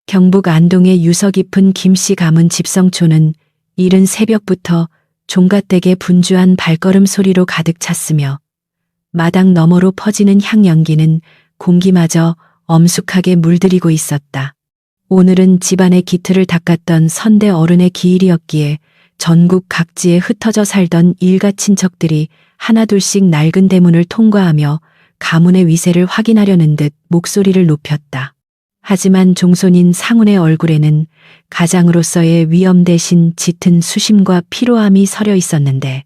경북 안동의 유서 깊은 김씨 가문 집성촌은 이른 새벽부터 종갓댁의 분주한 발걸음 소리로 가득 찼으며 마당 너머로 퍼지는 향연기는 공기마저 엄숙하게 물들이고 있었다. 오늘은 집안의 기틀을 닦았던 선대 어른의 기일이었기에 전국 각지에 흩어져 살던 일가 친척들이 하나둘씩 낡은 대문을 통과하며 가문의 위세를 확인하려는 듯 목소리를 높였다. 하지만 종손인 상훈의 얼굴에는 가장으로서의 위엄 대신 짙은 수심과 피로함이 서려 있었는데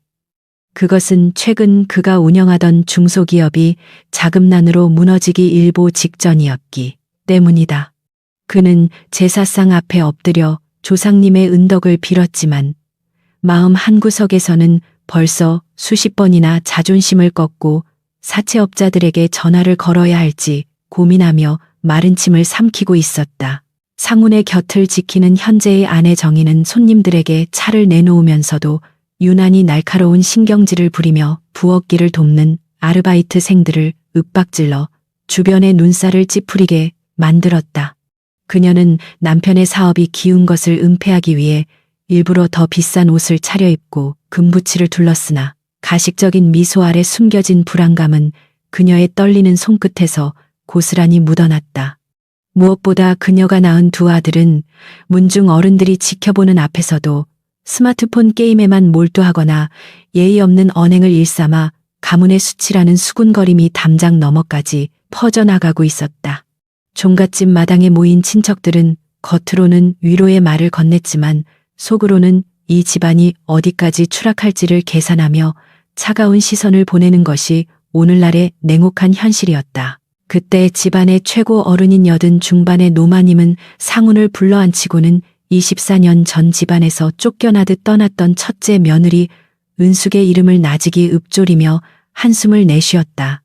그것은 최근 그가 운영하던 중소기업이 자금난으로 무너지기 일보 직전이었기 때문이다. 그는 제사상 앞에 엎드려 조상님의 은덕을 빌었지만 마음 한구석에서는 벌써 수십 번이나 자존심을 꺾고 사채업자들에게 전화를 걸어야 할지 고민하며 마른 침을 삼키고 있었다. 상훈의 곁을 지키는 현재의 아내 정희는 손님들에게 차를 내놓으면서도 유난히 날카로운 신경질을 부리며 부엌일을 돕는 아르바이트생들을 윽박질러 주변의 눈살을 찌푸리게 만들었다. 그녀는 남편의 사업이 기운 것을 은폐하기 위해 일부러 더 비싼 옷을 차려입고 금부치를 둘렀으나 가식적인 미소 아래 숨겨진 불안감은 그녀의 떨리는 손끝에서 고스란히 묻어났다. 무엇보다 그녀가 낳은 두 아들은 문중 어른들이 지켜보는 앞에서도 스마트폰 게임에만 몰두하거나 예의 없는 언행을 일삼아 가문의 수치라는 수군거림이 담장 너머까지 퍼져나가고 있었다. 종갓집 마당에 모인 친척들은 겉으로는 위로의 말을 건넸지만 속으로는 이 집안이 어디까지 추락할지를 계산하며 차가운 시선을 보내는 것이 오늘날의 냉혹한 현실이었다. 그때 집안의 최고 어른인 80 중반의 노마님은 상훈을 불러앉히고는 24년 전 집안에서 쫓겨나듯 떠났던 첫째 며느리 은숙의 이름을 나직이 읊조리며 한숨을 내쉬었다.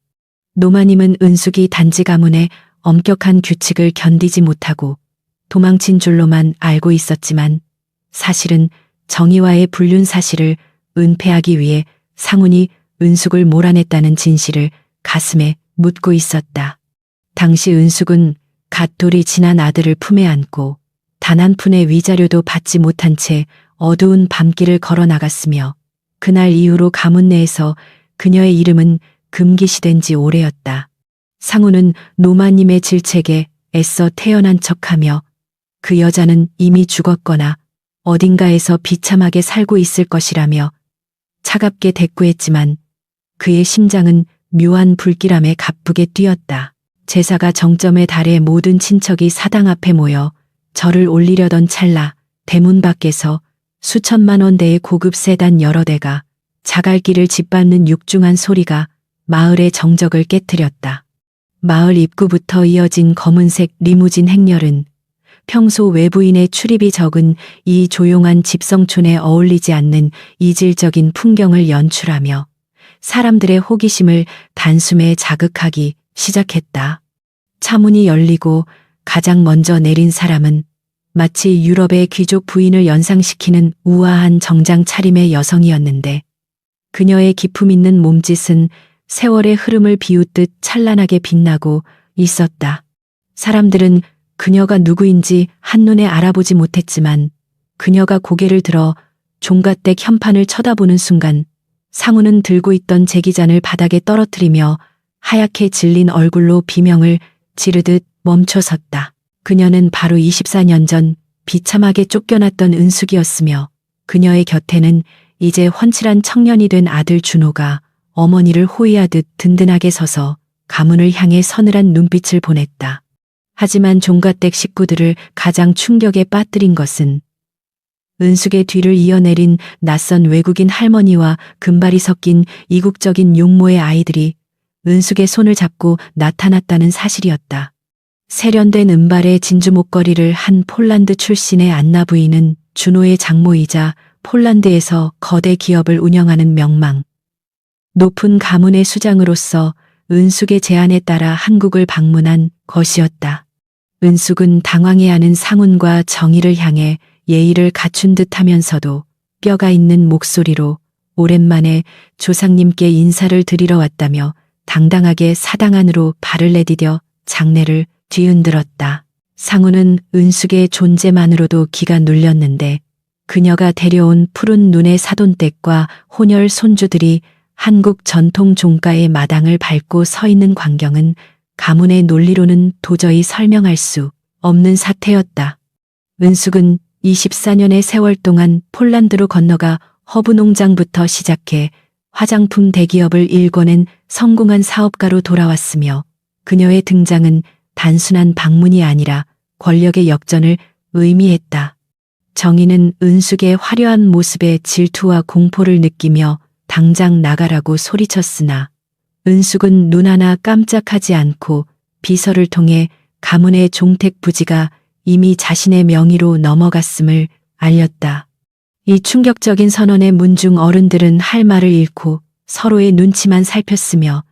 노마님은 은숙이 단지 가문의 엄격한 규칙을 견디지 못하고 도망친 줄로만 알고 있었지만 사실은 정의와의 불륜 사실을 은폐하기 위해 상훈이 은숙을 몰아냈다는 진실을 가슴에 묻고 있었다. 당시 은숙은 갓 돌이 지난 아들을 품에 안고 단 한 푼의 위자료도 받지 못한 채 어두운 밤길을 걸어 나갔으며 그날 이후로 가문 내에서 그녀의 이름은 금기시된 지 오래였다. 상훈은 노마님의 질책에 애써 태어난 척하며 그 여자는 이미 죽었거나 어딘가에서 비참하게 살고 있을 것이라며 차갑게 대꾸했지만 그의 심장은 묘한 불길함에 가쁘게 뛰었다. 제사가 정점에 달해 모든 친척이 사당 앞에 모여 절을 올리려던 찰나 대문 밖에서 수천만 원대의 고급 세단 여러 대가 자갈길을 짓밟는 육중한 소리가 마을의 정적을 깨트렸다. 마을 입구부터 이어진 검은색 리무진 행렬은 평소 외부인의 출입이 적은 이 조용한 집성촌에 어울리지 않는 이질적인 풍경을 연출하며 사람들의 호기심을 단숨에 자극하기 시작했다. 차문이 열리고 가장 먼저 내린 사람은 마치 유럽의 귀족 부인을 연상시키는 우아한 정장 차림의 여성이었는데 그녀의 기품 있는 몸짓은 세월의 흐름을 비웃듯 찬란하게 빛나고 있었다. 사람들은 그녀가 누구인지 한눈에 알아보지 못했지만 그녀가 고개를 들어 종갓댁 현판을 쳐다보는 순간 상훈은 들고 있던 제기잔을 바닥에 떨어뜨리며 하얗게 질린 얼굴로 비명을 지르듯 멈춰섰다. 그녀는 바로 24년 전 비참하게 쫓겨났던 은숙이었으며 그녀의 곁에는 이제 훤칠한 청년이 된 아들 준호가 어머니를 호위하듯 든든하게 서서 가문을 향해 서늘한 눈빛을 보냈다. 하지만 종갓댁 식구들을 가장 충격에 빠뜨린 것은 은숙의 뒤를 이어내린 낯선 외국인 할머니와 금발이 섞인 이국적인 용모의 아이들이 은숙의 손을 잡고 나타났다는 사실이었다. 세련된 은발의 진주 목걸이를 한 폴란드 출신의 안나 부인은 준호의 장모이자 폴란드에서 거대 기업을 운영하는 명망 높은 가문의 수장으로서 은숙의 제안에 따라 한국을 방문한 것이었다. 은숙은 당황해하는 상훈과 정희를 향해 예의를 갖춘 듯 하면서도 뼈가 있는 목소리로 오랜만에 조상님께 인사를 드리러 왔다며 당당하게 사당 안으로 발을 내디뎌 장례를 뒤흔들었다. 상우는 은숙의 존재만으로도 기가 눌렸는데 그녀가 데려온 푸른 눈의 사돈댁과 혼혈 손주들이 한국 전통 종가의 마당을 밟고 서 있는 광경은 가문의 논리로는 도저히 설명할 수 없는 사태였다. 은숙은 24년의 세월 동안 폴란드로 건너가 허브 농장부터 시작해 화장품 대기업을 일궈낸 성공한 사업가로 돌아왔으며 그녀의 등장은 단순한 방문이 아니라 권력의 역전을 의미했다. 정희는 은숙의 화려한 모습에 질투와 공포를 느끼며 당장 나가라고 소리쳤으나 은숙은 눈 하나 깜짝하지 않고 비서를 통해 가문의 종택 부지가 이미 자신의 명의로 넘어갔음을 알렸다. 이 충격적인 선언에 문중 어른들은 할 말을 잃고 서로의 눈치만 살폈으며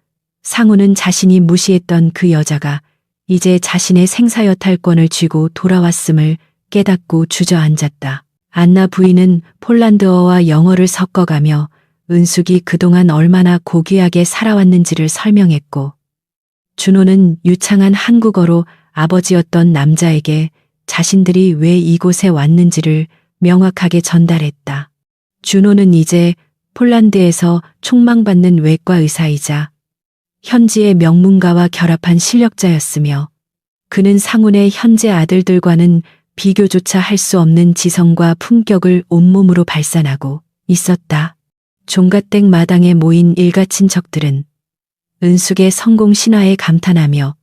상우는 자신이 무시했던 그 여자가 이제 자신의 생사여탈권을 쥐고 돌아왔음을 깨닫고 주저앉았다. 안나 부인은 폴란드어와 영어를 섞어가며 은숙이 그동안 얼마나 고귀하게 살아왔는지를 설명했고 준호는 유창한 한국어로 아버지였던 남자에게 자신들이 왜 이곳에 왔는지를 명확하게 전달했다. 준호는 이제 폴란드에서 촉망받는 외과 의사이자 현지의 명문가와 결합한 실력자였으며 그는 상훈의 현재 아들들과는 비교조차 할 수 없는 지성과 품격을 온몸으로 발산하고 있었다. 종갓댁 마당에 모인 일가 친척들은 은숙의 성공 신화에 감탄하며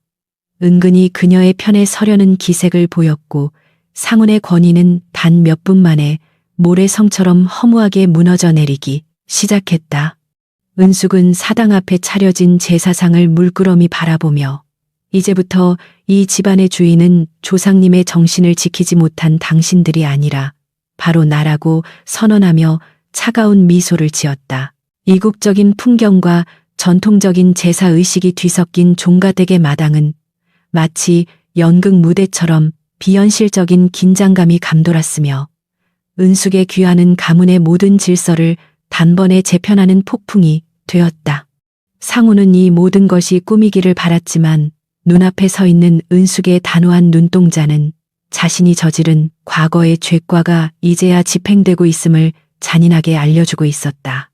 은근히 그녀의 편에 서려는 기색을 보였고 상훈의 권위는 단 몇 분 만에 모래성처럼 허무하게 무너져 내리기 시작했다. 은숙은 사당 앞에 차려진 제사상을 물끄러미 바라보며 이제부터 이 집안의 주인은 조상님의 정신을 지키지 못한 당신들이 아니라 바로 나라고 선언하며 차가운 미소를 지었다. 이국적인 풍경과 전통적인 제사의식이 뒤섞인 종가댁의 마당은 마치 연극 무대처럼 비현실적인 긴장감이 감돌았으며 은숙의 귀환은 가문의 모든 질서를 단번에 재편하는 폭풍이 되었다. 상우는 이 모든 것이 꿈이기를 바랐지만 눈앞에 서 있는 은숙의 단호한 눈동자는 자신이 저지른 과거의 죄과가 이제야 집행되고 있음을 잔인하게 알려주고 있었다.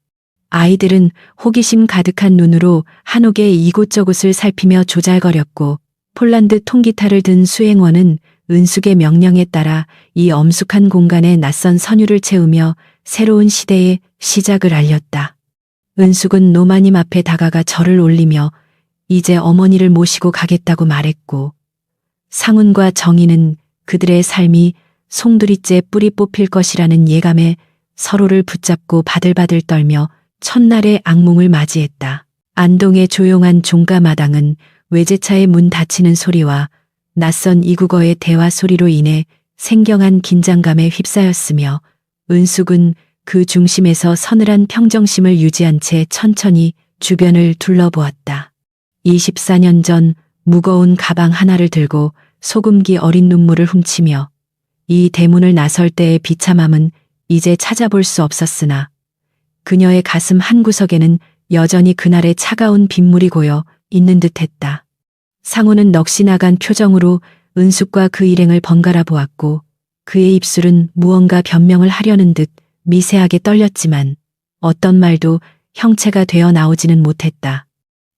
아이들은 호기심 가득한 눈으로 한옥의 이곳저곳을 살피며 조잘거렸고 폴란드 통기타를 든 수행원은 은숙의 명령에 따라 이 엄숙한 공간에 낯선 선율을 채우며 새로운 시대의 시작을 알렸다. 은숙은 노마님 앞에 다가가 절을 올리며 이제 어머니를 모시고 가겠다고 말했고 상훈과 정희는 그들의 삶이 송두리째 뿌리 뽑힐 것이라는 예감에 서로를 붙잡고 바들바들 떨며 첫날의 악몽을 맞이했다. 안동의 조용한 종가마당은 외제차의 문 닫히는 소리와 낯선 이국어의 대화 소리로 인해 생경한 긴장감에 휩싸였으며 은숙은 그 중심에서 서늘한 평정심을 유지한 채 천천히 주변을 둘러보았다. 24년 전 무거운 가방 하나를 들고 소금기 어린 눈물을 훔치며 이 대문을 나설 때의 비참함은 이제 찾아볼 수 없었으나 그녀의 가슴 한구석에는 여전히 그날의 차가운 빗물이 고여 있는 듯했다. 상우는 넋이 나간 표정으로 은숙과 그 일행을 번갈아 보았고 그의 입술은 무언가 변명을 하려는 듯 미세하게 떨렸지만 어떤 말도 형체가 되어 나오지는 못했다.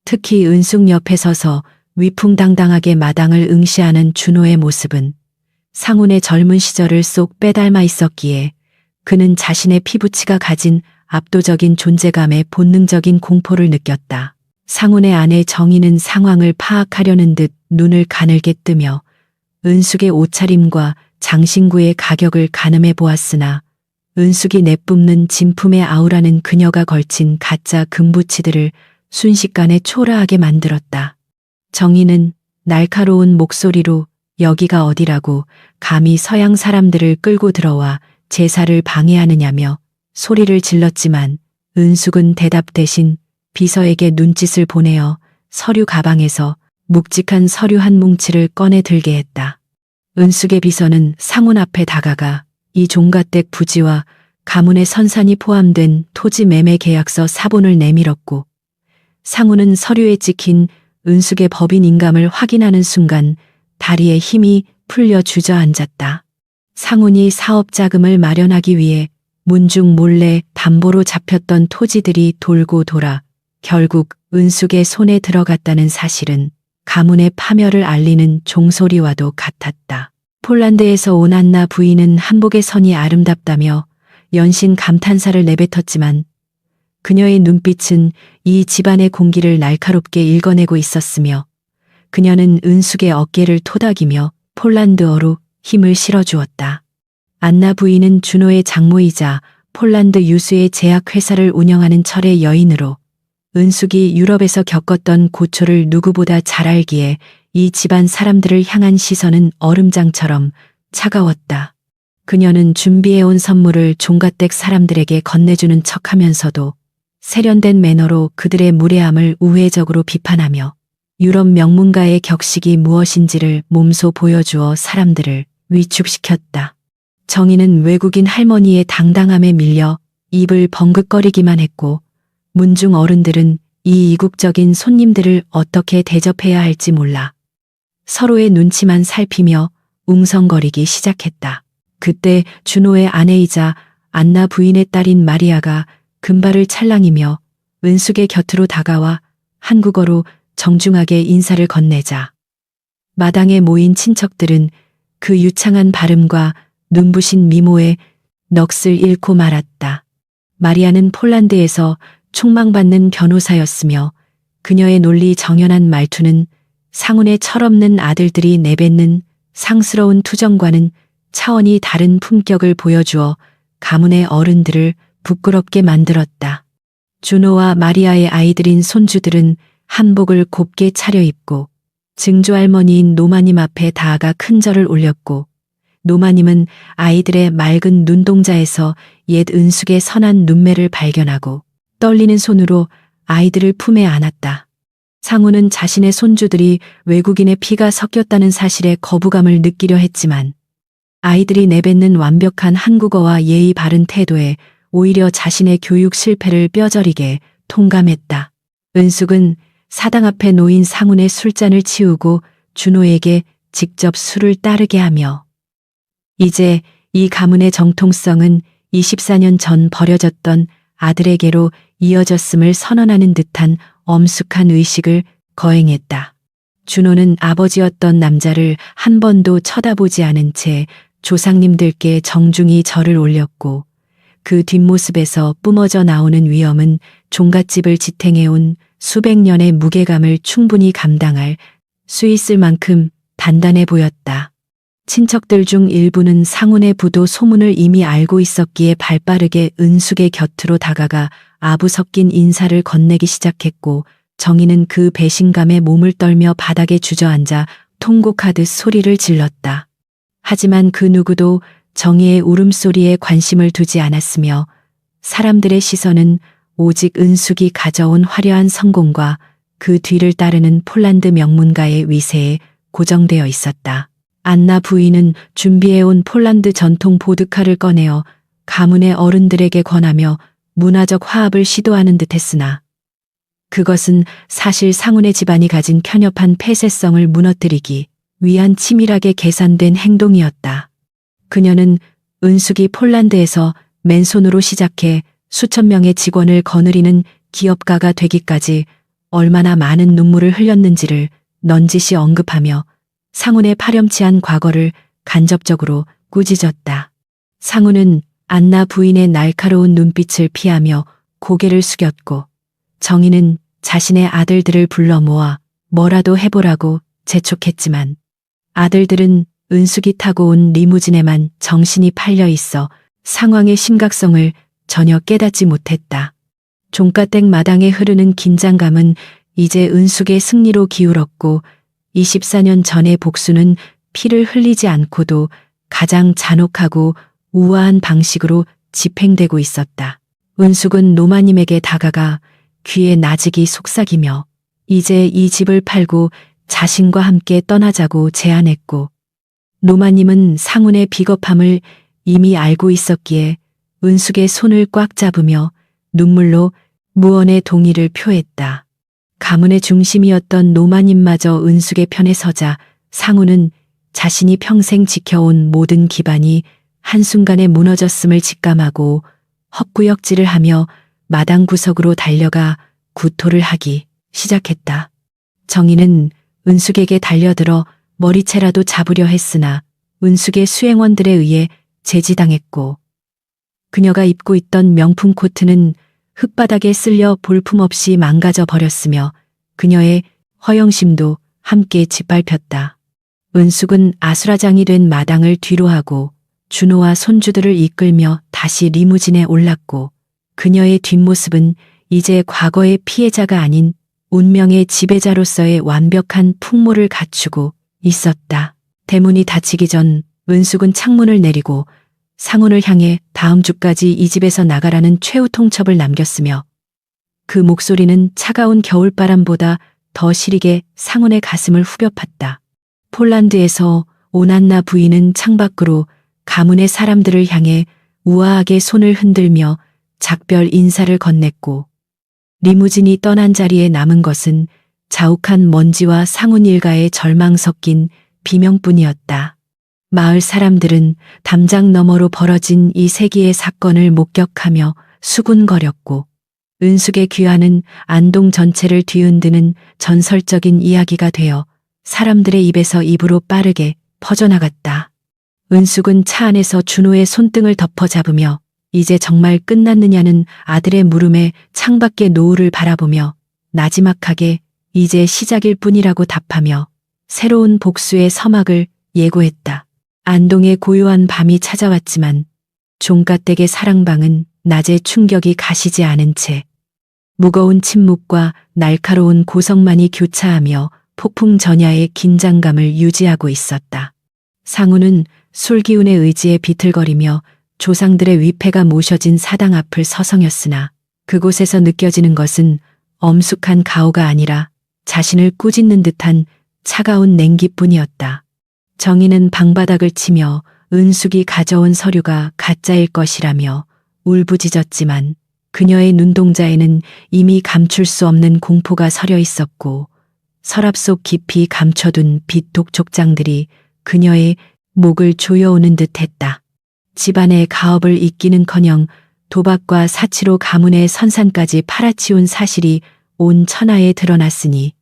특히 은숙 옆에 서서 위풍당당하게 마당을 응시하는 준호의 모습은 상훈의 젊은 시절을 쏙 빼닮아 있었기에 그는 자신의 피부치가 가진 압도적인 존재감에 본능적인 공포를 느꼈다. 상훈의 아내 정희는 상황을 파악하려는 듯 눈을 가늘게 뜨며 은숙의 옷차림과 장신구의 가격을 가늠해 보았으나 은숙이 내뿜는 진품의 아우라는 그녀가 걸친 가짜 금부치들을 순식간에 초라하게 만들었다. 정희는 날카로운 목소리로 여기가 어디라고 감히 서양 사람들을 끌고 들어와 제사를 방해하느냐며 소리를 질렀지만 은숙은 대답 대신 비서에게 눈짓을 보내어 서류 가방에서 묵직한 서류 한 뭉치를 꺼내 들게 했다. 은숙의 비서는 상훈 앞에 다가가 이 종가댁 부지와 가문의 선산이 포함된 토지 매매 계약서 사본을 내밀었고 상훈은 서류에 찍힌 은숙의 법인 인감을 확인하는 순간 다리에 힘이 풀려 주저앉았다. 상훈이 사업 자금을 마련하기 위해 문중 몰래 담보로 잡혔던 토지들이 돌고 돌아 결국 은숙의 손에 들어갔다는 사실은 가문의 파멸을 알리는 종소리와도 같았다. 폴란드에서 온 안나 부인은 한복의 선이 아름답다며 연신 감탄사를 내뱉었지만 그녀의 눈빛은 이 집안의 공기를 날카롭게 읽어내고 있었으며 그녀는 은숙의 어깨를 토닥이며 폴란드어로 힘을 실어주었다. 안나 부인은 준호의 장모이자 폴란드 유수의 제약회사를 운영하는 철의 여인으로 은숙이 유럽에서 겪었던 고초를 누구보다 잘 알기에 이 집안 사람들을 향한 시선은 얼음장처럼 차가웠다. 그녀는 준비해온 선물을 종갓댁 사람들에게 건네주는 척하면서도 세련된 매너로 그들의 무례함을 우회적으로 비판하며 유럽 명문가의 격식이 무엇인지를 몸소 보여주어 사람들을 위축시켰다. 정희는 외국인 할머니의 당당함에 밀려 입을 벙긋거리기만 했고 문중 어른들은 이 이국적인 손님들을 어떻게 대접해야 할지 몰라 서로의 눈치만 살피며 웅성거리기 시작했다. 그때 준호의 아내이자 안나 부인의 딸인 마리아가 금발을 찰랑이며 은숙의 곁으로 다가와 한국어로 정중하게 인사를 건네자 마당에 모인 친척들은 그 유창한 발음과 눈부신 미모에 넋을 잃고 말았다. 마리아는 폴란드에서 촉망받는 변호사였으며 그녀의 논리 정연한 말투는 상훈의 철없는 아들들이 내뱉는 상스러운 투정과는 차원이 다른 품격을 보여주어 가문의 어른들을 부끄럽게 만들었다. 준호와 마리아의 아이들인 손주들은 한복을 곱게 차려입고 증조할머니인 노마님 앞에 다아가 큰절을 올렸고 노마님은 아이들의 맑은 눈동자에서 옛 은숙의 선한 눈매를 발견하고 떨리는 손으로 아이들을 품에 안았다. 상훈은 자신의 손주들이 외국인의 피가 섞였다는 사실에 거부감을 느끼려 했지만 아이들이 내뱉는 완벽한 한국어와 예의 바른 태도에 오히려 자신의 교육 실패를 뼈저리게 통감했다. 은숙은 사당 앞에 놓인 상훈의 술잔을 치우고 준호에게 직접 술을 따르게 하며 이제 이 가문의 정통성은 24년 전 버려졌던 아들에게로 이어졌음을 선언하는 듯한 엄숙한 의식을 거행했다. 준호는 아버지였던 남자를 한 번도 쳐다보지 않은 채 조상님들께 정중히 절을 올렸고 그 뒷모습에서 뿜어져 나오는 위엄은 종갓집을 지탱해온 수백 년의 무게감을 충분히 감당할 수 있을 만큼 단단해 보였다. 친척들 중 일부는 상훈의 부도 소문을 이미 알고 있었기에 발빠르게 은숙의 곁으로 다가가 아부 섞인 인사를 건네기 시작했고 정희는 그 배신감에 몸을 떨며 바닥에 주저앉아 통곡하듯 소리를 질렀다. 하지만 그 누구도 정희의 울음소리에 관심을 두지 않았으며 사람들의 시선은 오직 은숙이 가져온 화려한 성공과 그 뒤를 따르는 폴란드 명문가의 위세에 고정되어 있었다. 안나 부인은 준비해온 폴란드 전통 보드카를 꺼내어 가문의 어른들에게 권하며 문화적 화합을 시도하는 듯했으나 그것은 사실 상훈의 집안이 가진 편협한 폐쇄성을 무너뜨리기 위한 치밀하게 계산된 행동이었다. 그녀는 은숙이 폴란드에서 맨손으로 시작해 수천 명의 직원을 거느리는 기업가가 되기까지 얼마나 많은 눈물을 흘렸는지를 넌지시 언급하며 상훈의 파렴치한 과거를 간접적으로 꾸짖었다. 상훈은 안나 부인의 날카로운 눈빛을 피하며 고개를 숙였고 정희는 자신의 아들들을 불러 모아 뭐라도 해보라고 재촉했지만 아들들은 은숙이 타고 온 리무진에만 정신이 팔려 있어 상황의 심각성을 전혀 깨닫지 못했다. 종갓댁 마당에 흐르는 긴장감은 이제 은숙의 승리로 기울었고 24년 전의 복수는 피를 흘리지 않고도 가장 잔혹하고 우아한 방식으로 집행되고 있었다. 은숙은 노마님에게 다가가 귀에 나직이 속삭이며 이제 이 집을 팔고 자신과 함께 떠나자고 제안했고 노마님은 상훈의 비겁함을 이미 알고 있었기에 은숙의 손을 꽉 잡으며 눈물로 무언의 동의를 표했다. 가문의 중심이었던 노마님마저 은숙의 편에 서자 상훈은 자신이 평생 지켜온 모든 기반이 한순간에 무너졌음을 직감하고 헛구역질을 하며 마당 구석으로 달려가 구토를 하기 시작했다. 정희는 은숙에게 달려들어 머리채라도 잡으려 했으나 은숙의 수행원들에 의해 제지당했고 그녀가 입고 있던 명품 코트는 흙바닥에 쓸려 볼품없이 망가져 버렸으며 그녀의 허영심도 함께 짓밟혔다. 은숙은 아수라장이 된 마당을 뒤로하고 준호와 손주들을 이끌며 다시 리무진에 올랐고 그녀의 뒷모습은 이제 과거의 피해자가 아닌 운명의 지배자로서의 완벽한 풍모를 갖추고 있었다. 대문이 닫히기 전 은숙은 창문을 내리고 상훈을 향해 다음 주까지 이 집에서 나가라는 최후 통첩을 남겼으며 그 목소리는 차가운 겨울바람보다 더 시리게 상훈의 가슴을 후벼 팠다. 폴란드에서 온 안나 부인은 창밖으로 가문의 사람들을 향해 우아하게 손을 흔들며 작별 인사를 건넸고 리무진이 떠난 자리에 남은 것은 자욱한 먼지와 상훈 일가의 절망 섞인 비명뿐이었다. 마을 사람들은 담장 너머로 벌어진 이 세기의 사건을 목격하며 수군거렸고 은숙의 귀환은 안동 전체를 뒤흔드는 전설적인 이야기가 되어 사람들의 입에서 입으로 빠르게 퍼져나갔다. 은숙은 차 안에서 준호의 손등을 덮어 잡으며 이제 정말 끝났느냐는 아들의 물음에 창밖의 노을을 바라보며 나지막하게 이제 시작일 뿐이라고 답하며 새로운 복수의 서막을 예고했다. 안동의 고요한 밤이 찾아왔지만 종갓댁의 사랑방은 낮의 충격이 가시지 않은 채 무거운 침묵과 날카로운 고성만이 교차하며 폭풍 전야의 긴장감을 유지하고 있었다. 상우는 술기운의 의지에 비틀거리며 조상들의 위패가 모셔진 사당 앞을 서성였으나 그곳에서 느껴지는 것은 엄숙한 가오가 아니라 자신을 꾸짖는 듯한 차가운 냉기뿐이었다. 정희는 방바닥을 치며 은숙이 가져온 서류가 가짜일 것이라며 울부짖었지만 그녀의 눈동자에는 이미 감출 수 없는 공포가 서려 있었고 서랍 속 깊이 감춰둔 빛 독촉장들이 그녀의 목을 조여오는 듯했다. 집안의 가업을 잇기는커녕 도박과 사치로 가문의 선산까지 팔아치운 사실이 온 천하에 드러났으니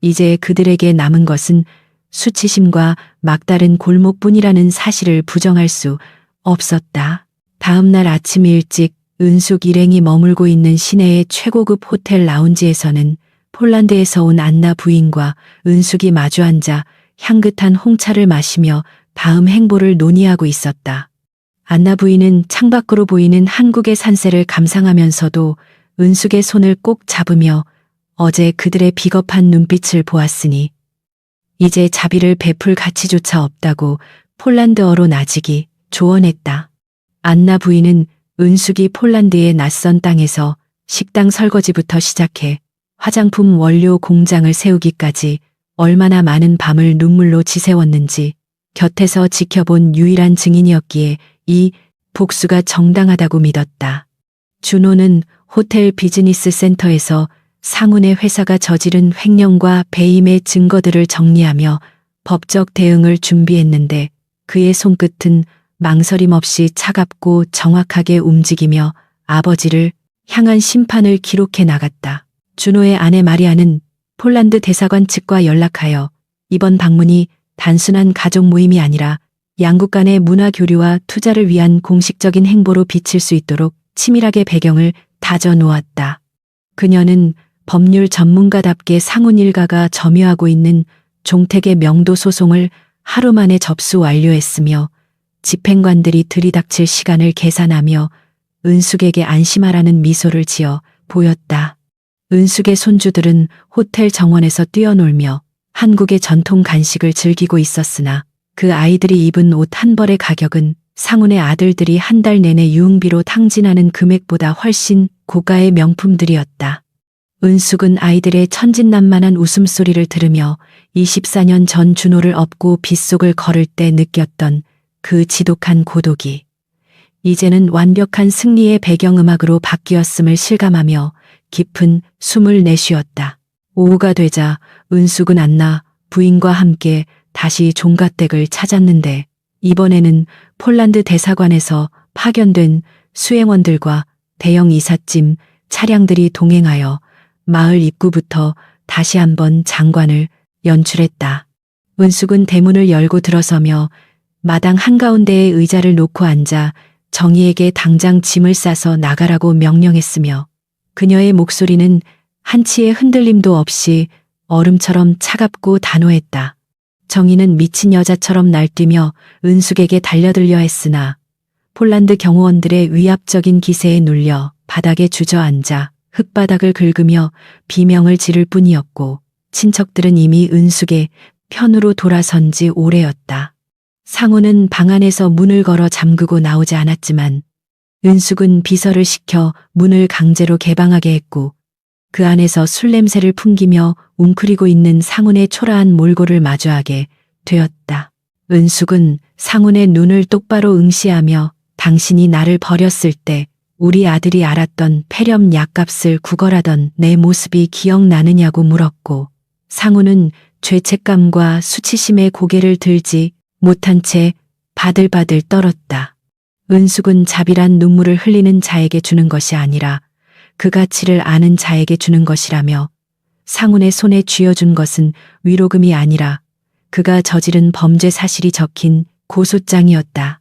이제 그들에게 남은 것은 수치심과 막다른 골목뿐이라는 사실을 부정할 수 없었다. 다음 날 아침 일찍 은숙 일행이 머물고 있는 시내의 최고급 호텔 라운지에서는 폴란드에서 온 안나 부인과 은숙이 마주 앉아 향긋한 홍차를 마시며 다음 행보를 논의하고 있었다. 안나 부인은 창밖으로 보이는 한국의 산세를 감상하면서도 은숙의 손을 꼭 잡으며 어제 그들의 비겁한 눈빛을 보았으니 이제 자비를 베풀 가치조차 없다고 폴란드어로 나지기 조언했다. 안나 부인은 은숙이 폴란드의 낯선 땅에서 식당 설거지부터 시작해 화장품 원료 공장을 세우기까지 얼마나 많은 밤을 눈물로 지새웠는지 곁에서 지켜본 유일한 증인이었기에 이 복수가 정당하다고 믿었다. 준호는 호텔 비즈니스 센터에서 상훈의 회사가 저지른 횡령과 배임의 증거들을 정리하며 법적 대응을 준비했는데 그의 손끝은 망설임 없이 차갑고 정확하게 움직이며 아버지를 향한 심판을 기록해 나갔다. 준호의 아내 마리아는 폴란드 대사관 측과 연락하여 이번 방문이 단순한 가족 모임이 아니라 양국 간의 문화 교류와 투자를 위한 공식적인 행보로 비칠 수 있도록 치밀하게 배경을 다져 놓았다. 그녀는 법률 전문가답게 상훈 일가가 점유하고 있는 종택의 명도 소송을 하루 만에 접수 완료했으며 집행관들이 들이닥칠 시간을 계산하며 은숙에게 안심하라는 미소를 지어 보였다. 은숙의 손주들은 호텔 정원에서 뛰어놀며 한국의 전통 간식을 즐기고 있었으나 그 아이들이 입은 옷 한 벌의 가격은 상훈의 아들들이 한 달 내내 유흥비로 탕진하는 금액보다 훨씬 고가의 명품들이었다. 은숙은 아이들의 천진난만한 웃음소리를 들으며 24년 전 준호를 업고 빗속을 걸을 때 느꼈던 그 지독한 고독이 이제는 완벽한 승리의 배경음악으로 바뀌었음을 실감하며 깊은 숨을 내쉬었다. 오후가 되자 은숙은 안나 부인과 함께 다시 종갓댁을 찾았는데 이번에는 폴란드 대사관에서 파견된 수행원들과 대형 이삿짐 차량들이 동행하여 마을 입구부터 다시 한번 장관을 연출했다. 은숙은 대문을 열고 들어서며 마당 한가운데에 의자를 놓고 앉아 정희에게 당장 짐을 싸서 나가라고 명령했으며 그녀의 목소리는 한치의 흔들림도 없이 얼음처럼 차갑고 단호했다. 정희는 미친 여자처럼 날뛰며 은숙에게 달려들려 했으나 폴란드 경호원들의 위압적인 기세에 눌려 바닥에 주저앉아 흙바닥을 긁으며 비명을 지를 뿐이었고 친척들은 이미 은숙의 편으로 돌아선 지 오래였다. 상우는 방 안에서 문을 걸어 잠그고 나오지 않았지만 은숙은 비서를 시켜 문을 강제로 개방하게 했고 그 안에서 술 냄새를 풍기며 웅크리고 있는 상훈의 초라한 몰골을 마주하게 되었다. 은숙은 상훈의 눈을 똑바로 응시하며 당신이 나를 버렸을 때 우리 아들이 알았던 폐렴 약값을 구걸하던 내 모습이 기억나느냐고 물었고 상훈은 죄책감과 수치심에 고개를 들지 못한 채 바들바들 떨었다. 은숙은 자비란 눈물을 흘리는 자에게 주는 것이 아니라 그 가치를 아는 자에게 주는 것이라며 상훈의 손에 쥐어준 것은 위로금이 아니라 그가 저지른 범죄 사실이 적힌 고소장이었다.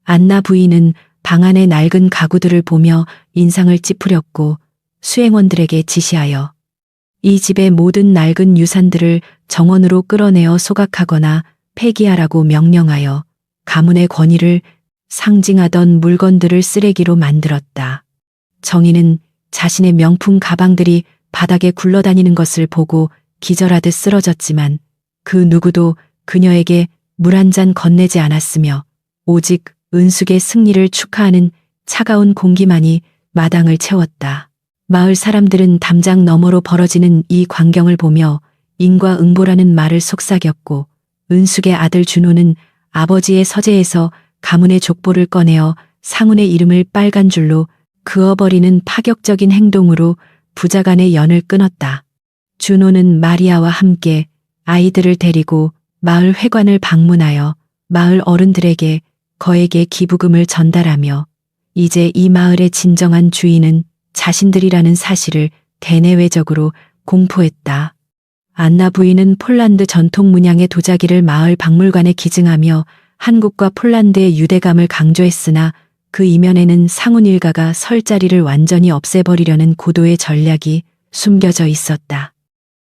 안나 부인은 방 안의 낡은 가구들을 보며 인상을 찌푸렸고 수행원들에게 지시하여 이 집의 모든 낡은 유산들을 정원으로 끌어내어 소각하거나 폐기하라고 명령하여 가문의 권위를 상징하던 물건들을 쓰레기로 만들었다. 정희는 자신의 명품 가방들이 바닥에 굴러다니는 것을 보고 기절하듯 쓰러졌지만 그 누구도 그녀에게 물 한 잔 건네지 않았으며 오직 은숙의 승리를 축하하는 차가운 공기만이 마당을 채웠다. 마을 사람들은 담장 너머로 벌어지는 이 광경을 보며 인과응보라는 말을 속삭였고 은숙의 아들 준호는 아버지의 서재에서 가문의 족보를 꺼내어 상훈의 이름을 빨간 줄로 그어버리는 파격적인 행동으로 부자간의 연을 끊었다. 준호는 마리아와 함께 아이들을 데리고 마을 회관을 방문하여 마을 어른들에게 거액의 기부금을 전달하며 이제 이 마을의 진정한 주인은 자신들이라는 사실을 대내외적으로 공포했다. 안나 부인은 폴란드 전통 문양의 도자기를 마을 박물관에 기증하며 한국과 폴란드의 유대감을 강조했으나 그 이면에는 상훈 일가가 설 자리를 완전히 없애버리려는 고도의 전략이 숨겨져 있었다.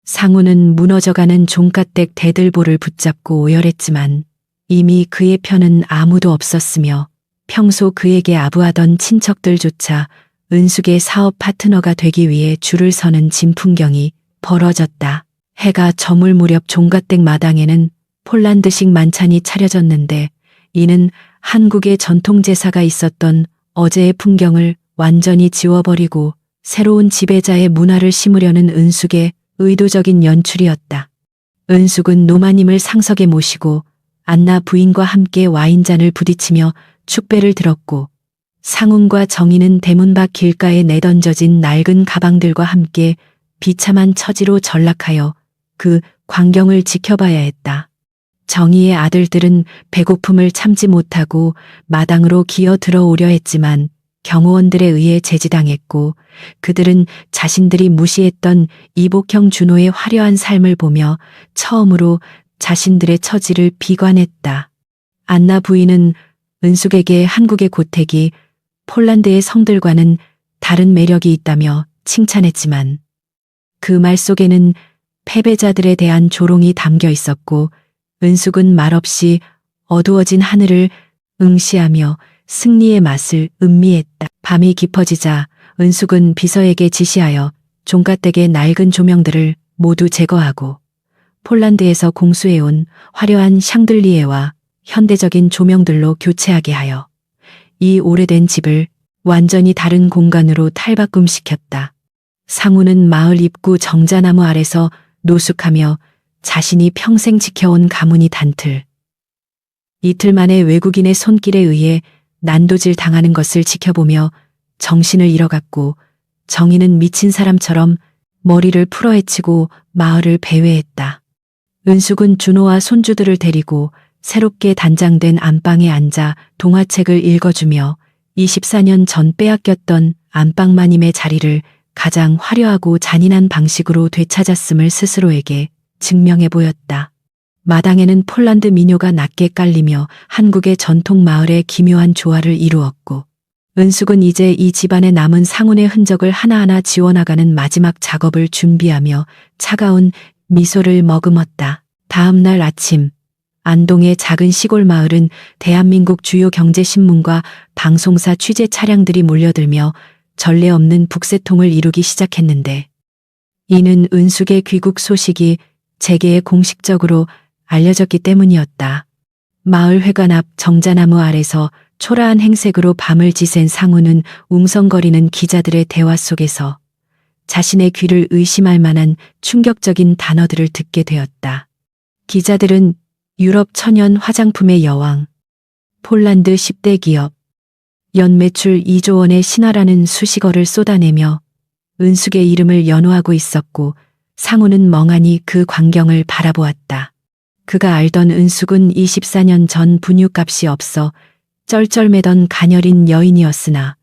상훈은 무너져가는 종갓댁 대들보를 붙잡고 오열했지만 이미 그의 편은 아무도 없었으며 평소 그에게 아부하던 친척들조차 은숙의 사업 파트너가 되기 위해 줄을 서는 진풍경이 벌어졌다. 해가 저물 무렵 종갓댁 마당에는 폴란드식 만찬이 차려졌는데 이는 한국의 전통 제사가 있었던 어제의 풍경을 완전히 지워버리고 새로운 지배자의 문화를 심으려는 은숙의 의도적인 연출이었다. 은숙은 노마님을 상석에 모시고 안나 부인과 함께 와인잔을 부딪히며 축배를 들었고 상훈과 정희는 대문 밖 길가에 내던져진 낡은 가방들과 함께 비참한 처지로 전락하여 그 광경을 지켜봐야 했다. 정희의 아들들은 배고픔을 참지 못하고 마당으로 기어 들어오려 했지만 경호원들에 의해 제지당했고 그들은 자신들이 무시했던 이복형 준호의 화려한 삶을 보며 처음으로 자신들의 처지를 비관했다. 안나 부인은 은숙에게 한국의 고택이 폴란드의 성들과는 다른 매력이 있다며 칭찬했지만 그 말 속에는 패배자들에 대한 조롱이 담겨 있었고 은숙은 말없이 어두워진 하늘을 응시하며 승리의 맛을 음미했다. 밤이 깊어지자 은숙은 비서에게 지시하여 종갓댁의 낡은 조명들을 모두 제거하고 폴란드에서 공수해온 화려한 샹들리에와 현대적인 조명들로 교체하게 하여 이 오래된 집을 완전히 다른 공간으로 탈바꿈시켰다. 상우는 마을 입구 정자나무 아래서 노숙하며 자신이 평생 지켜온 가문이 단틀. 이틀 만에 외국인의 손길에 의해 난도질 당하는 것을 지켜보며 정신을 잃어갔고 정희는 미친 사람처럼 머리를 풀어헤치고 마을을 배회했다. 은숙은 준호와 손주들을 데리고 새롭게 단장된 안방에 앉아 동화책을 읽어주며 24년 전 빼앗겼던 안방마님의 자리를 가장 화려하고 잔인한 방식으로 되찾았음을 스스로에게 증명해 보였다. 마당에는 폴란드 민요가 낮게 깔리며 한국의 전통 마을의 기묘한 조화를 이루었고, 은숙은 이제 이 집안에 남은 상훈의 흔적을 하나하나 지워나가는 마지막 작업을 준비하며 차가운 미소를 머금었다. 다음 날 아침, 안동의 작은 시골 마을은 대한민국 주요 경제신문과 방송사 취재 차량들이 몰려들며 전례 없는 북새통을 이루기 시작했는데, 이는 은숙의 귀국 소식이 재계에 공식적으로 알려졌기 때문이었다. 마을 회관 앞 정자나무 아래서 초라한 행색으로 밤을 지샌 상우는 웅성거리는 기자들의 대화 속에서 자신의 귀를 의심할 만한 충격적인 단어들을 듣게 되었다. 기자들은 유럽 천연 화장품의 여왕, 폴란드 10대 기업, 연매출 2조 원의 신화라는 수식어를 쏟아내며 은숙의 이름을 연호하고 있었고, 상우는 멍하니 그 광경을 바라보았다. 그가 알던 은숙은 24년 전 분유값이 없어 쩔쩔매던 가녀린 여인이었으나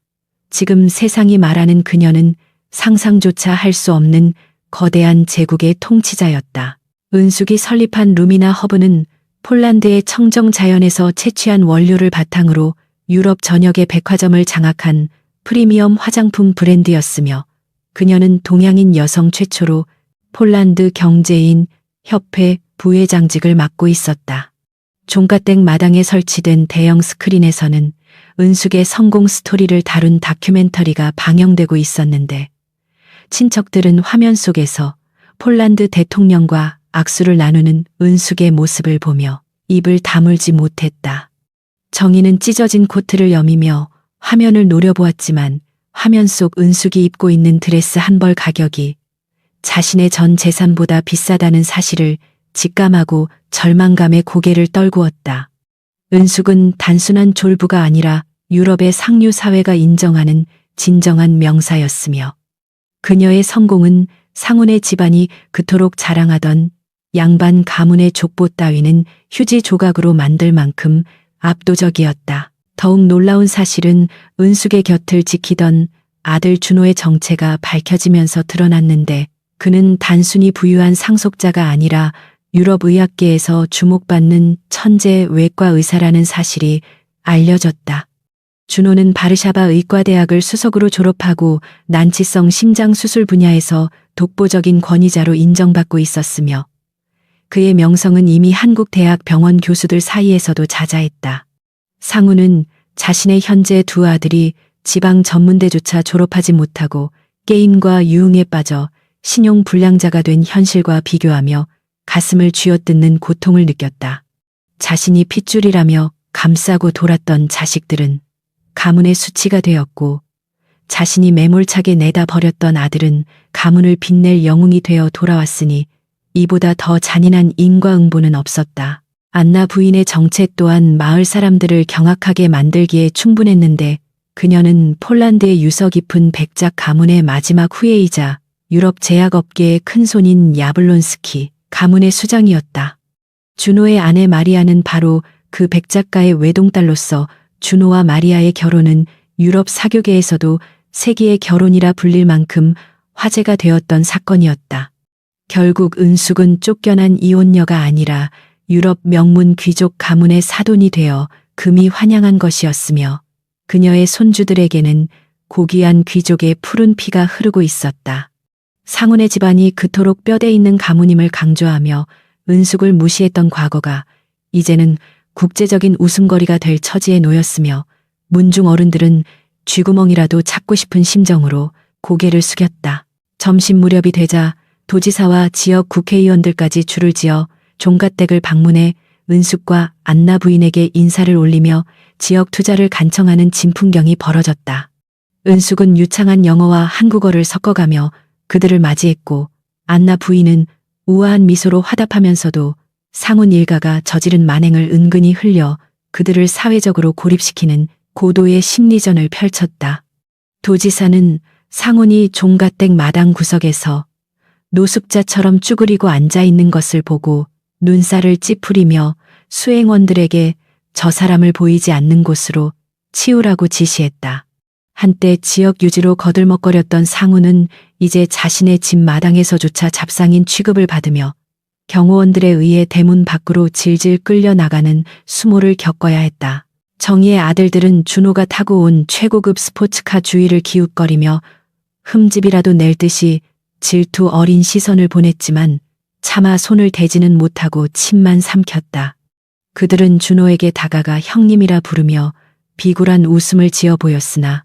지금 세상이 말하는 그녀는 상상조차 할 수 없는 거대한 제국의 통치자였다. 은숙이 설립한 루미나 허브는 폴란드의 청정 자연에서 채취한 원료를 바탕으로 유럽 전역의 백화점을 장악한 프리미엄 화장품 브랜드였으며, 그녀는 동양인 여성 최초로 폴란드 경제인 협회 부회장직을 맡고 있었다. 종가댁 마당에 설치된 대형 스크린에서는 은숙의 성공 스토리를 다룬 다큐멘터리가 방영되고 있었는데, 친척들은 화면 속에서 폴란드 대통령과 악수를 나누는 은숙의 모습을 보며 입을 다물지 못했다. 정희는 찢어진 코트를 여미며 화면을 노려보았지만 화면 속 은숙이 입고 있는 드레스 한 벌 가격이 자신의 전 재산보다 비싸다는 사실을 직감하고 절망감에 고개를 떨구었다. 은숙은 단순한 졸부가 아니라 유럽의 상류 사회가 인정하는 진정한 명사였으며, 그녀의 성공은 상훈의 집안이 그토록 자랑하던 양반 가문의 족보 따위는 휴지 조각으로 만들 만큼 압도적이었다. 더욱 놀라운 사실은 은숙의 곁을 지키던 아들 준호의 정체가 밝혀지면서 드러났는데, 그는 단순히 부유한 상속자가 아니라 유럽 의학계에서 주목받는 천재 외과 의사라는 사실이 알려졌다. 준호는 바르샤바 의과대학을 수석으로 졸업하고 난치성 심장 수술 분야에서 독보적인 권위자로 인정받고 있었으며, 그의 명성은 이미 한국 대학 병원 교수들 사이에서도 자자했다. 상우는 자신의 현재 두 아들이 지방 전문대조차 졸업하지 못하고 게임과 유흥에 빠져 신용 불량자가 된 현실과 비교하며 가슴을 쥐어뜯는 고통을 느꼈다. 자신이 핏줄이라며 감싸고 돌았던 자식들은 가문의 수치가 되었고, 자신이 매몰차게 내다 버렸던 아들은 가문을 빛낼 영웅이 되어 돌아왔으니 이보다 더 잔인한 인과응보는 없었다. 안나 부인의 정체 또한 마을 사람들을 경악하게 만들기에 충분했는데, 그녀는 폴란드의 유서 깊은 백작 가문의 마지막 후예이자 유럽 제약업계의 큰손인 야블론스키 가문의 수장이었다. 준호의 아내 마리아는 바로 그 백작가의 외동딸로서 준호와 마리아의 결혼은 유럽 사교계에서도 세기의 결혼이라 불릴 만큼 화제가 되었던 사건이었다. 결국 은숙은 쫓겨난 이혼녀가 아니라 유럽 명문 귀족 가문의 사돈이 되어 금이 환영한 것이었으며, 그녀의 손주들에게는 고귀한 귀족의 푸른 피가 흐르고 있었다. 상훈의 집안이 그토록 뼈대 있는 가문임을 강조하며 은숙을 무시했던 과거가 이제는 국제적인 웃음거리가 될 처지에 놓였으며, 문중 어른들은 쥐구멍이라도 찾고 싶은 심정으로 고개를 숙였다. 점심 무렵이 되자 도지사와 지역 국회의원들까지 줄을 지어 종갓댁을 방문해 은숙과 안나 부인에게 인사를 올리며 지역 투자를 간청하는 진풍경이 벌어졌다. 은숙은 유창한 영어와 한국어를 섞어가며 그들을 맞이했고, 안나 부인은 우아한 미소로 화답하면서도 상훈 일가가 저지른 만행을 은근히 흘려 그들을 사회적으로 고립시키는 고도의 심리전을 펼쳤다. 도지사는 상훈이 종갓댁 마당 구석에서 노숙자처럼 쭈그리고 앉아 있는 것을 보고 눈살을 찌푸리며 수행원들에게 저 사람을 보이지 않는 곳으로 치우라고 지시했다. 한때 지역 유지로 거들먹거렸던 상우는 이제 자신의 집 마당에서조차 잡상인 취급을 받으며 경호원들에 의해 대문 밖으로 질질 끌려 나가는 수모를 겪어야 했다. 정희의 아들들은 준호가 타고 온 최고급 스포츠카 주위를 기웃거리며 흠집이라도 낼 듯이 질투 어린 시선을 보냈지만 차마 손을 대지는 못하고 침만 삼켰다. 그들은 준호에게 다가가 형님이라 부르며 비굴한 웃음을 지어 보였으나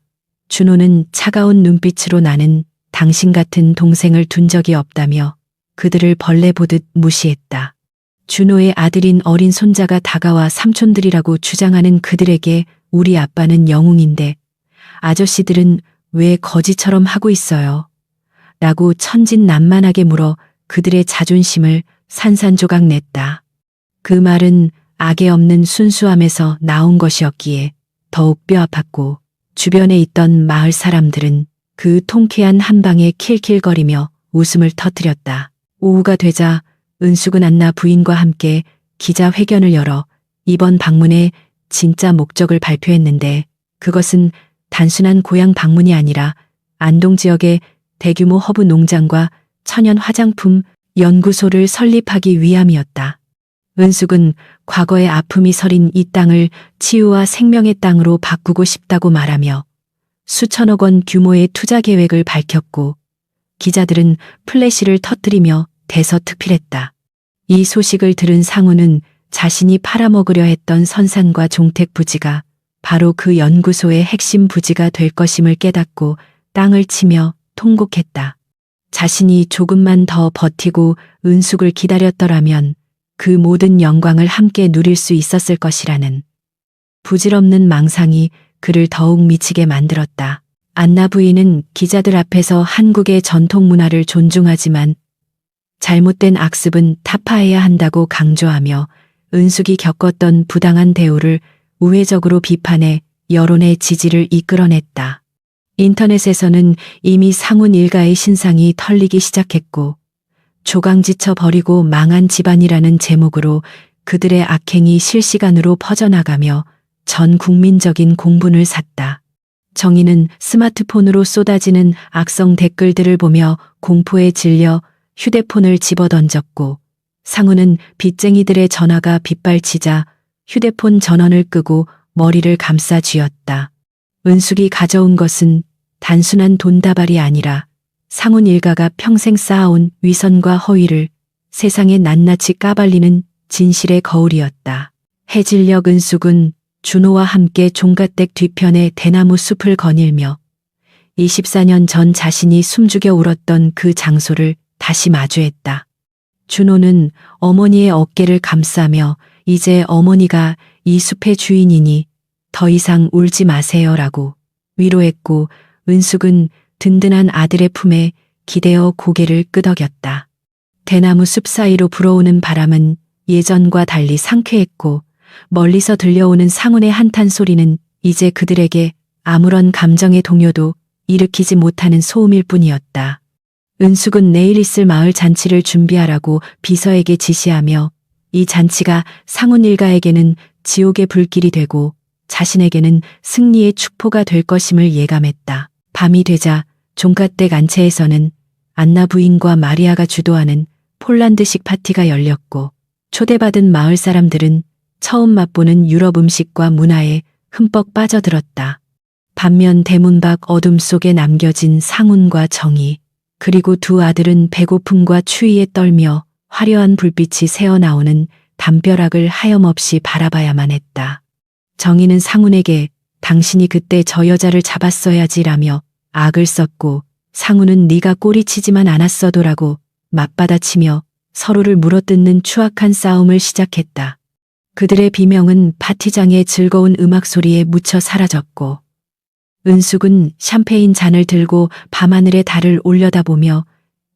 준호는 차가운 눈빛으로 나는 당신 같은 동생을 둔 적이 없다며 그들을 벌레 보듯 무시했다. 준호의 아들인 어린 손자가 다가와 삼촌들이라고 주장하는 그들에게 우리 아빠는 영웅인데 아저씨들은 왜 거지처럼 하고 있어요? 라고 천진난만하게 물어 그들의 자존심을 산산조각 냈다. 그 말은 악에 없는 순수함에서 나온 것이었기에 더욱 뼈아팠고 주변에 있던 마을 사람들은 그 통쾌한 한방에 킬킬거리며 웃음을 터뜨렸다. 오후가 되자 은숙은 안나 부인과 함께 기자회견을 열어 이번 방문의 진짜 목적을 발표했는데 그것은 단순한 고향 방문이 아니라 안동 지역의 대규모 허브 농장과 천연 화장품 연구소를 설립하기 위함이었다. 은숙은 과거의 아픔이 서린 이 땅을 치유와 생명의 땅으로 바꾸고 싶다고 말하며 수천억 원 규모의 투자 계획을 밝혔고 기자들은 플래시를 터뜨리며 대서특필했다. 이 소식을 들은 상우는 자신이 팔아먹으려 했던 선산과 종택 부지가 바로 그 연구소의 핵심 부지가 될 것임을 깨닫고 땅을 치며 통곡했다. 자신이 조금만 더 버티고 은숙을 기다렸더라면 그 모든 영광을 함께 누릴 수 있었을 것이라는 부질없는 망상이 그를 더욱 미치게 만들었다. 안나 부인은 기자들 앞에서 한국의 전통 문화를 존중하지만 잘못된 악습은 타파해야 한다고 강조하며 은숙이 겪었던 부당한 대우를 우회적으로 비판해 여론의 지지를 이끌어냈다. 인터넷에서는 이미 상훈 일가의 신상이 털리기 시작했고 조강지쳐 버리고 망한 집안이라는 제목으로 그들의 악행이 실시간으로 퍼져나가며 전 국민적인 공분을 샀다. 정희는 스마트폰으로 쏟아지는 악성 댓글들을 보며 공포에 질려 휴대폰을 집어던졌고 상우는 빚쟁이들의 전화가 빗발치자 휴대폰 전원을 끄고 머리를 감싸 쥐었다. 은숙이 가져온 것은 단순한 돈다발이 아니라 상훈 일가가 평생 쌓아온 위선과 허위를 세상에 낱낱이 까발리는 진실의 거울이었다. 해질녘 은숙은 준호와 함께 종갓댁 뒤편의 대나무 숲을 거닐며 24년 전 자신이 숨죽여 울었던 그 장소를 다시 마주했다. 준호는 어머니의 어깨를 감싸며 이제 어머니가 이 숲의 주인이니 더 이상 울지 마세요라고 위로했고 은숙은 든든한 아들의 품에 기대어 고개를 끄덕였다. 대나무 숲 사이로 불어오는 바람은 예전과 달리 상쾌했고 멀리서 들려오는 상훈의 한탄 소리는 이제 그들에게 아무런 감정의 동요도 일으키지 못하는 소음일 뿐이었다. 은숙은 내일 있을 마을 잔치를 준비하라고 비서에게 지시하며 이 잔치가 상훈 일가에게는 지옥의 불길이 되고 자신에게는 승리의 축포가 될 것임을 예감했다. 밤이 되자 종갓댁 안채에서는 안나 부인과 마리아가 주도하는 폴란드식 파티가 열렸고 초대받은 마을 사람들은 처음 맛보는 유럽 음식과 문화에 흠뻑 빠져들었다. 반면 대문 밖 어둠 속에 남겨진 상훈과 정희 그리고 두 아들은 배고픔과 추위에 떨며 화려한 불빛이 새어나오는 담벼락을 하염없이 바라봐야만 했다. 정희는 상훈에게 당신이 그때 저 여자를 잡았어야지라며 악을 썼고 상훈은 네가 꼬리치지만 않았어도라고 맞받아치며 서로를 물어뜯는 추악한 싸움을 시작했다. 그들의 비명은 파티장의 즐거운 음악 소리에 묻혀 사라졌고 은숙은 샴페인 잔을 들고 밤하늘의 달을 올려다보며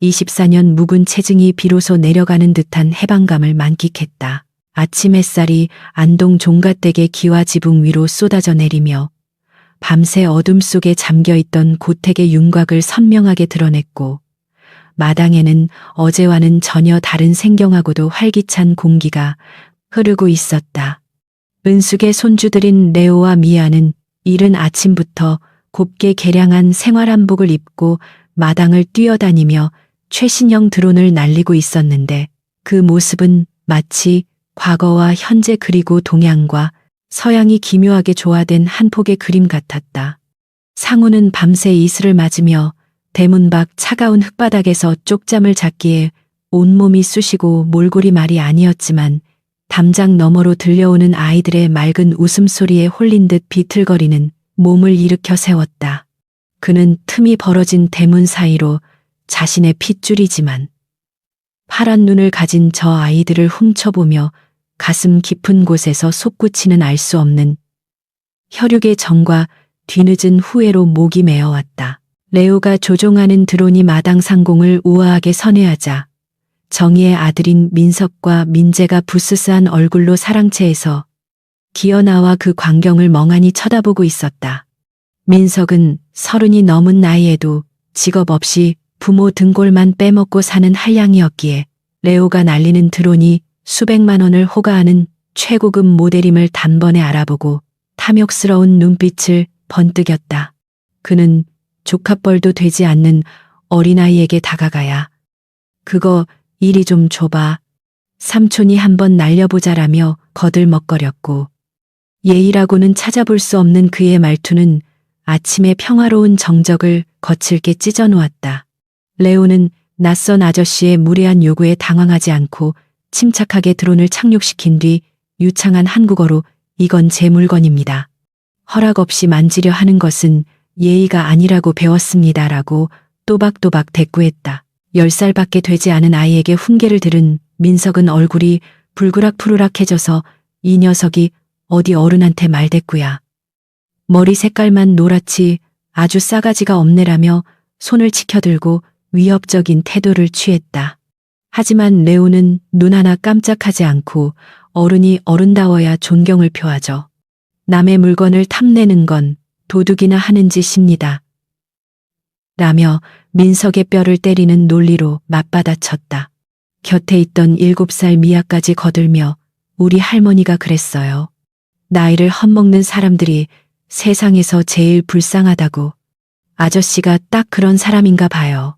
24년 묵은 체증이 비로소 내려가는 듯한 해방감을 만끽했다. 아침 햇살이 안동 종갓댁의 기와 지붕 위로 쏟아져 내리며 밤새 어둠 속에 잠겨있던 고택의 윤곽을 선명하게 드러냈고 마당에는 어제와는 전혀 다른 생경하고도 활기찬 공기가 흐르고 있었다. 은숙의 손주들인 레오와 미아는 이른 아침부터 곱게 개량한 생활한복을 입고 마당을 뛰어다니며 최신형 드론을 날리고 있었는데 그 모습은 마치 과거와 현재 그리고 동양과 서양이 기묘하게 조화된 한 폭의 그림 같았다. 상우는 밤새 이슬을 맞으며 대문 밖 차가운 흙바닥에서 쪽잠을 잤기에 온몸이 쑤시고 몰골이 말이 아니었지만 담장 너머로 들려오는 아이들의 맑은 웃음소리에 홀린 듯 비틀거리는 몸을 일으켜 세웠다. 그는 틈이 벌어진 대문 사이로 자신의 핏줄이지만 파란 눈을 가진 저 아이들을 훔쳐보며 가슴 깊은 곳에서 솟구치는 알 수 없는 혈육의 정과 뒤늦은 후회로 목이 메어왔다. 레오가 조종하는 드론이 마당 상공을 우아하게 선회하자 정희의 아들인 민석과 민재가 부스스한 얼굴로 사랑채에서 기어나와 그 광경을 멍하니 쳐다보고 있었다. 민석은 30이 넘은 나이에도 직업 없이 부모 등골만 빼먹고 사는 한량이었기에 레오가 날리는 드론이 수백만 원을 호가하는 최고급 모델임을 단번에 알아보고 탐욕스러운 눈빛을 번뜩였다. 그는 조카뻘도 되지 않는 어린아이에게 다가가야 그거 이리 좀 줘봐. 삼촌이 한번 날려보자라며 거들먹거렸고 예의라고는 찾아볼 수 없는 그의 말투는 아침의 평화로운 정적을 거칠게 찢어놓았다. 레오는 낯선 아저씨의 무례한 요구에 당황하지 않고 침착하게 드론을 착륙시킨 뒤 유창한 한국어로 이건 제 물건입니다. 허락 없이 만지려 하는 것은 예의가 아니라고 배웠습니다라고 또박또박 대꾸했다. 10살밖에 되지 않은 아이에게 훈계를 들은 민석은 얼굴이 불그락푸르락해져서 이 녀석이 어디 어른한테 말대꾸야. 머리 색깔만 노랗지 아주 싸가지가 없네라며 손을 치켜들고 위협적인 태도를 취했다. 하지만 레오는 눈 하나 깜짝하지 않고 어른이 어른다워야 존경을 표하죠. 남의 물건을 탐내는 건 도둑이나 하는 짓입니다. 라며 민석의 뼈를 때리는 논리로 맞받아쳤다. 곁에 있던 7살 미아까지 거들며 우리 할머니가 그랬어요. 나이를 헛먹는 사람들이 세상에서 제일 불쌍하다고. 아저씨가 딱 그런 사람인가 봐요.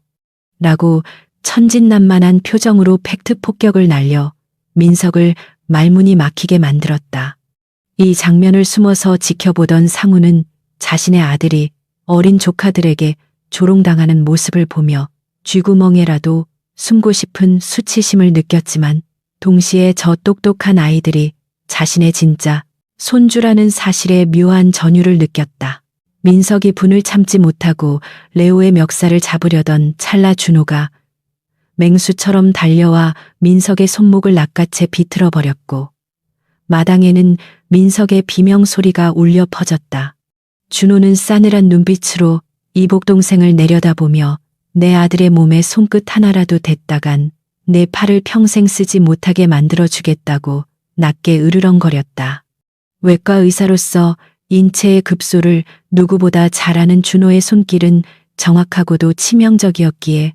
라고 천진난만한 표정으로 팩트 폭격을 날려 민석을 말문이 막히게 만들었다. 이 장면을 숨어서 지켜보던 상우는 자신의 아들이 어린 조카들에게 조롱당하는 모습을 보며 쥐구멍에라도 숨고 싶은 수치심을 느꼈지만 동시에 저 똑똑한 아이들이 자신의 진짜 손주라는 사실에 묘한 전율을 느꼈다. 민석이 분을 참지 못하고 레오의 멱살을 잡으려던 찰나 준호가 맹수처럼 달려와 민석의 손목을 낚아채 비틀어 버렸고 마당에는 민석의 비명 소리가 울려 퍼졌다. 준호는 싸늘한 눈빛으로 이복 동생을 내려다보며 내 아들의 몸에 손끝 하나라도 댔다간 내 팔을 평생 쓰지 못하게 만들어주겠다고 낮게 으르렁거렸다. 외과 의사로서 인체의 급소를 누구보다 잘 아는 준호의 손길은 정확하고도 치명적이었기에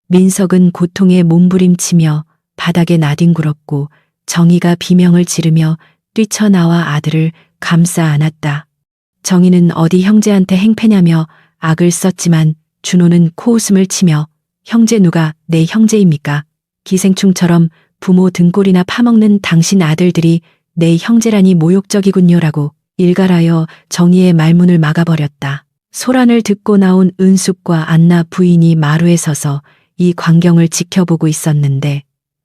민석은 고통에 몸부림치며 바닥에 나뒹굴었고 정희가 비명을 지르며 뛰쳐나와 아들을 감싸 안았다. 정희는 어디 형제한테 행패냐며 악을 썼지만 준호는 코웃음을 치며 형제 누가 내 형제입니까? 기생충처럼 부모 등골이나 파먹는 당신 아들들이 내 형제라니 모욕적이군요라고 일갈하여 정희의 말문을 막아버렸다. 소란을 듣고 나온 은숙과 안나 부인이 마루에 서서 이 광경을 지켜보고 있었는데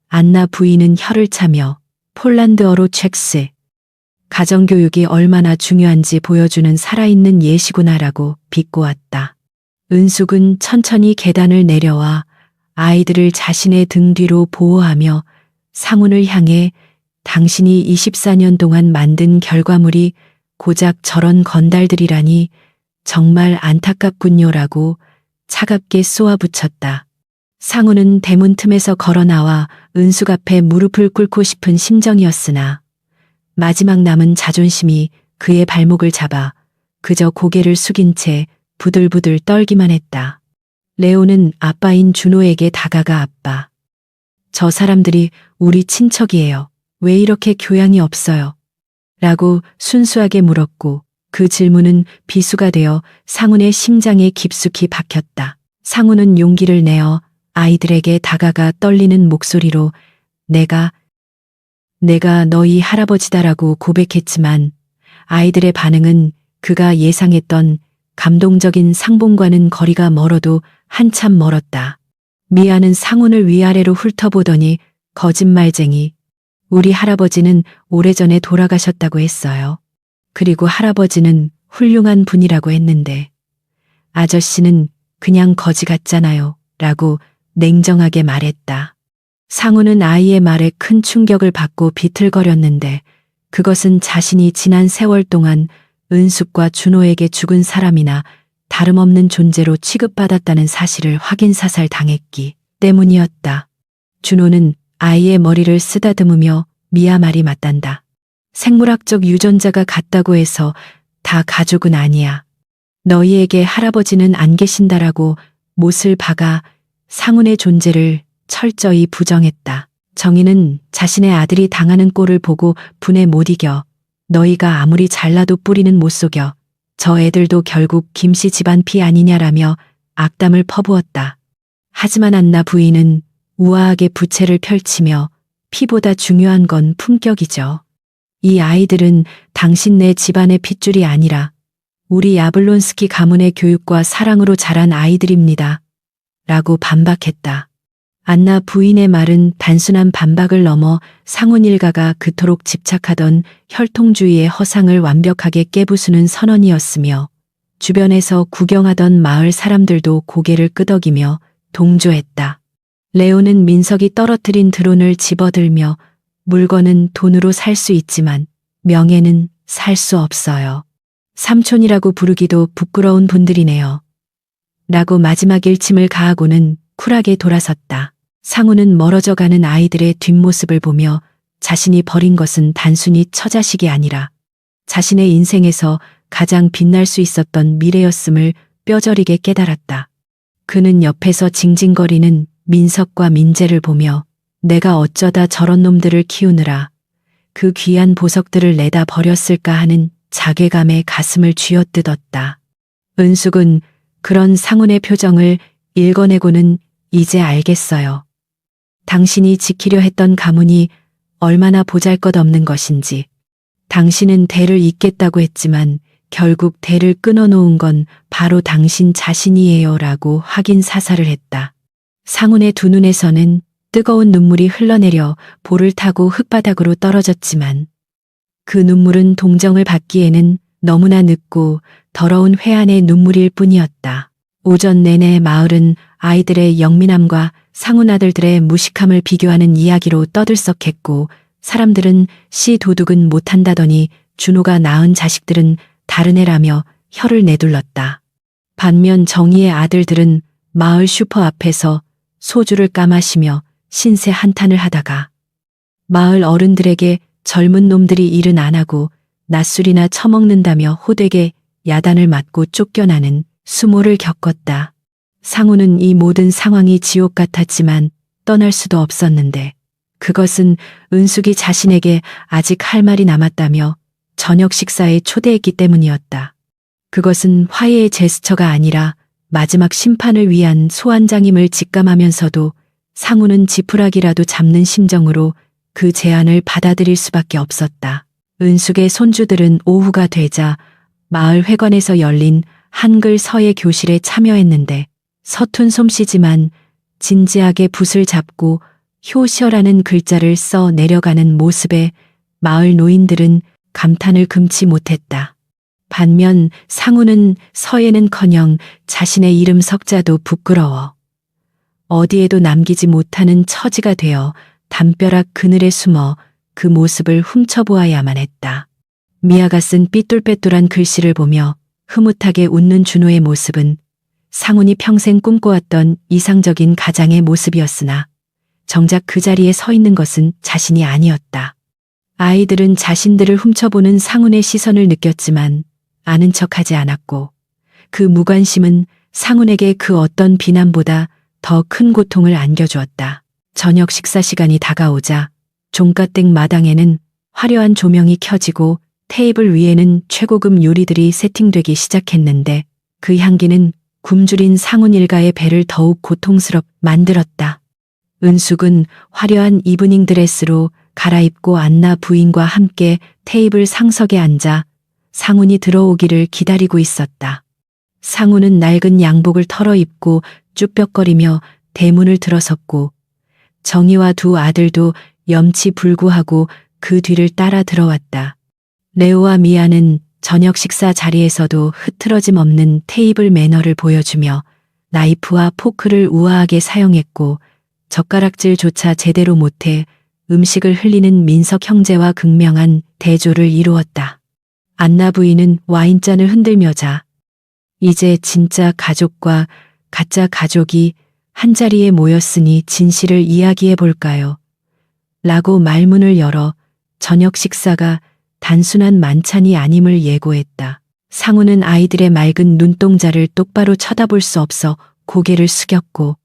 안나 부인은 혀를 차며 폴란드어로 첵스. 가정교육이 얼마나 중요한지 보여주는 살아있는 예시구나라고 비꼬았다. 은숙은 천천히 계단을 내려와 아이들을 자신의 등 뒤로 보호하며 상훈을 향해 당신이 24년 동안 만든 결과물이 고작 저런 건달들이라니 정말 안타깝군요라고 차갑게 쏘아붙였다. 상훈은 대문 틈에서 걸어 나와 은숙 앞에 무릎을 꿇고 싶은 심정이었으나 마지막 남은 자존심이 그의 발목을 잡아 그저 고개를 숙인 채 부들부들 떨기만 했다. 레오는 아빠인 준호에게 다가가 아빠. 저 사람들이 우리 친척이에요. 왜 이렇게 교양이 없어요? 라고 순수하게 물었고 그 질문은 비수가 되어 상훈의 심장에 깊숙이 박혔다. 상훈은 용기를 내어 아이들에게 다가가 떨리는 목소리로 내가 너희 할아버지다라고 고백했지만 아이들의 반응은 그가 예상했던 감동적인 상봉과는 거리가 멀어도 한참 멀었다. 미아는 상훈을 위아래로 훑어보더니 거짓말쟁이. 우리 할아버지는 오래전에 돌아가셨다고 했어요. 그리고 할아버지는 훌륭한 분이라고 했는데 아저씨는 그냥 거지 같잖아요. 라고 냉정하게 말했다. 상훈은 아이의 말에 큰 충격을 받고 비틀거렸는데 그것은 자신이 지난 세월 동안 은숙과 준호에게 죽은 사람이나 다름없는 존재로 취급받았다는 사실을 확인사살 당했기 때문이었다. 준호는 아이의 머리를 쓰다듬으며 미아 말이 맞단다. 생물학적 유전자가 같다고 해서 다 가족은 아니야. 너희에게 할아버지는 안 계신다라고 못을 박아 상훈의 존재를 철저히 부정했다. 정희는 자신의 아들이 당하는 꼴을 보고 분에 못 이겨 너희가 아무리 잘나도 뿌리는 못 속여. 저 애들도 결국 김씨 집안 피 아니냐라며 악담을 퍼부었다. 하지만 안나 부인은 우아하게 부채를 펼치며 피보다 중요한 건 품격이죠. 이 아이들은 당신네 집안의 핏줄이 아니라 우리 야블론스키 가문의 교육과 사랑으로 자란 아이들입니다. 라고 반박했다. 안나 부인의 말은 단순한 반박을 넘어 상훈 일가가 그토록 집착하던 혈통주의의 허상을 완벽하게 깨부수는 선언이었으며 주변에서 구경하던 마을 사람들도 고개를 끄덕이며 동조했다. 레오는 민석이 떨어뜨린 드론을 집어들며 물건은 돈으로 살 수 있지만 명예는 살 수 없어요. 삼촌이라고 부르기도 부끄러운 분들이네요. 라고 마지막 일침을 가하고는 쿨하게 돌아섰다. 상훈은 멀어져 가는 아이들의 뒷모습을 보며 자신이 버린 것은 단순히 처자식이 아니라 자신의 인생에서 가장 빛날 수 있었던 미래였음을 뼈저리게 깨달았다. 그는 옆에서 징징거리는 민석과 민재를 보며 내가 어쩌다 저런 놈들을 키우느라 그 귀한 보석들을 내다 버렸을까 하는 자괴감에 가슴을 쥐어뜯었다. 은숙은 그런 상훈의 표정을 읽어내고는 이제 알겠어요. 당신이 지키려 했던 가문이 얼마나 보잘것없는 것인지. 당신은 대를 잇겠다고 했지만 결국 대를 끊어놓은 건 바로 당신 자신이에요. 라고 확인 사살을 했다. 상훈의 두 눈에서는 뜨거운 눈물이 흘러내려 볼을 타고 흙바닥으로 떨어졌지만 그 눈물은 동정을 받기에는 너무나 늦고 더러운 회한의 눈물일 뿐이었다. 오전 내내 마을은 아이들의 영민함과 상훈 아들들의 무식함을 비교하는 이야기로 떠들썩했고 사람들은 씨 도둑은 못한다더니 준호가 낳은 자식들은 다른 애라며 혀를 내둘렀다. 반면 정희의 아들들은 마을 슈퍼 앞에서 소주를 까마시며 신세 한탄을 하다가 마을 어른들에게 젊은 놈들이 일은 안 하고 낮술이나 처먹는다며 호되게 야단을 맞고 쫓겨나는 수모를 겪었다. 상훈은 이 모든 상황이 지옥 같았지만 떠날 수도 없었는데 그것은 은숙이 자신에게 아직 할 말이 남았다며 저녁 식사에 초대했기 때문이었다. 그것은 화해의 제스처가 아니라 마지막 심판을 위한 소환장임을 직감하면서도 상훈은 지푸라기라도 잡는 심정으로 그 제안을 받아들일 수밖에 없었다. 은숙의 손주들은 오후가 되자 마을 회관에서 열린 한글 서예 교실에 참여했는데 서툰 솜씨지만 진지하게 붓을 잡고 효셔라는 글자를 써 내려가는 모습에 마을 노인들은 감탄을 금치 못했다. 반면 상훈은 서예는커녕 자신의 이름 석자도 부끄러워 어디에도 남기지 못하는 처지가 되어 담벼락 그늘에 숨어 그 모습을 훔쳐보아야만 했다. 미아가 쓴 삐뚤빼뚤한 글씨를 보며 흐뭇하게 웃는 준호의 모습은 상훈이 평생 꿈꿔왔던 이상적인 가장의 모습이었으나 정작 그 자리에 서 있는 것은 자신이 아니었다. 아이들은 자신들을 훔쳐보는 상훈의 시선을 느꼈지만 아는 척하지 않았고 그 무관심은 상훈에게 그 어떤 비난보다 더 큰 고통을 안겨주었다. 저녁 식사 시간이 다가오자 종갓댁 마당에는 화려한 조명이 켜지고 테이블 위에는 최고급 요리들이 세팅되기 시작했는데 그 향기는 굶주린 상훈 일가의 배를 더욱 고통스럽게 만들었다. 은숙은 화려한 이브닝 드레스로 갈아입고 안나 부인과 함께 테이블 상석에 앉아 상훈이 들어오기를 기다리고 있었다. 상훈은 낡은 양복을 털어입고 쭈뼛거리며 대문을 들어섰고 정희와 두 아들도 염치불구하고 그 뒤를 따라 들어왔다. 레오와 미아는 저녁 식사 자리에서도 흐트러짐 없는 테이블 매너를 보여주며 나이프와 포크를 우아하게 사용했고 젓가락질조차 제대로 못해 음식을 흘리는 민석 형제와 극명한 대조를 이루었다. 안나 부인은 와인잔을 흔들며 자, 이제 진짜 가족과 가짜 가족이 한자리에 모였으니 진실을 이야기해 볼까요? 라고 말문을 열어 저녁 식사가 단순한 만찬이 아님을 예고했다. 상우는 아이들의 맑은 눈동자를 똑바로 쳐다볼 수 없어 고개를 숙였고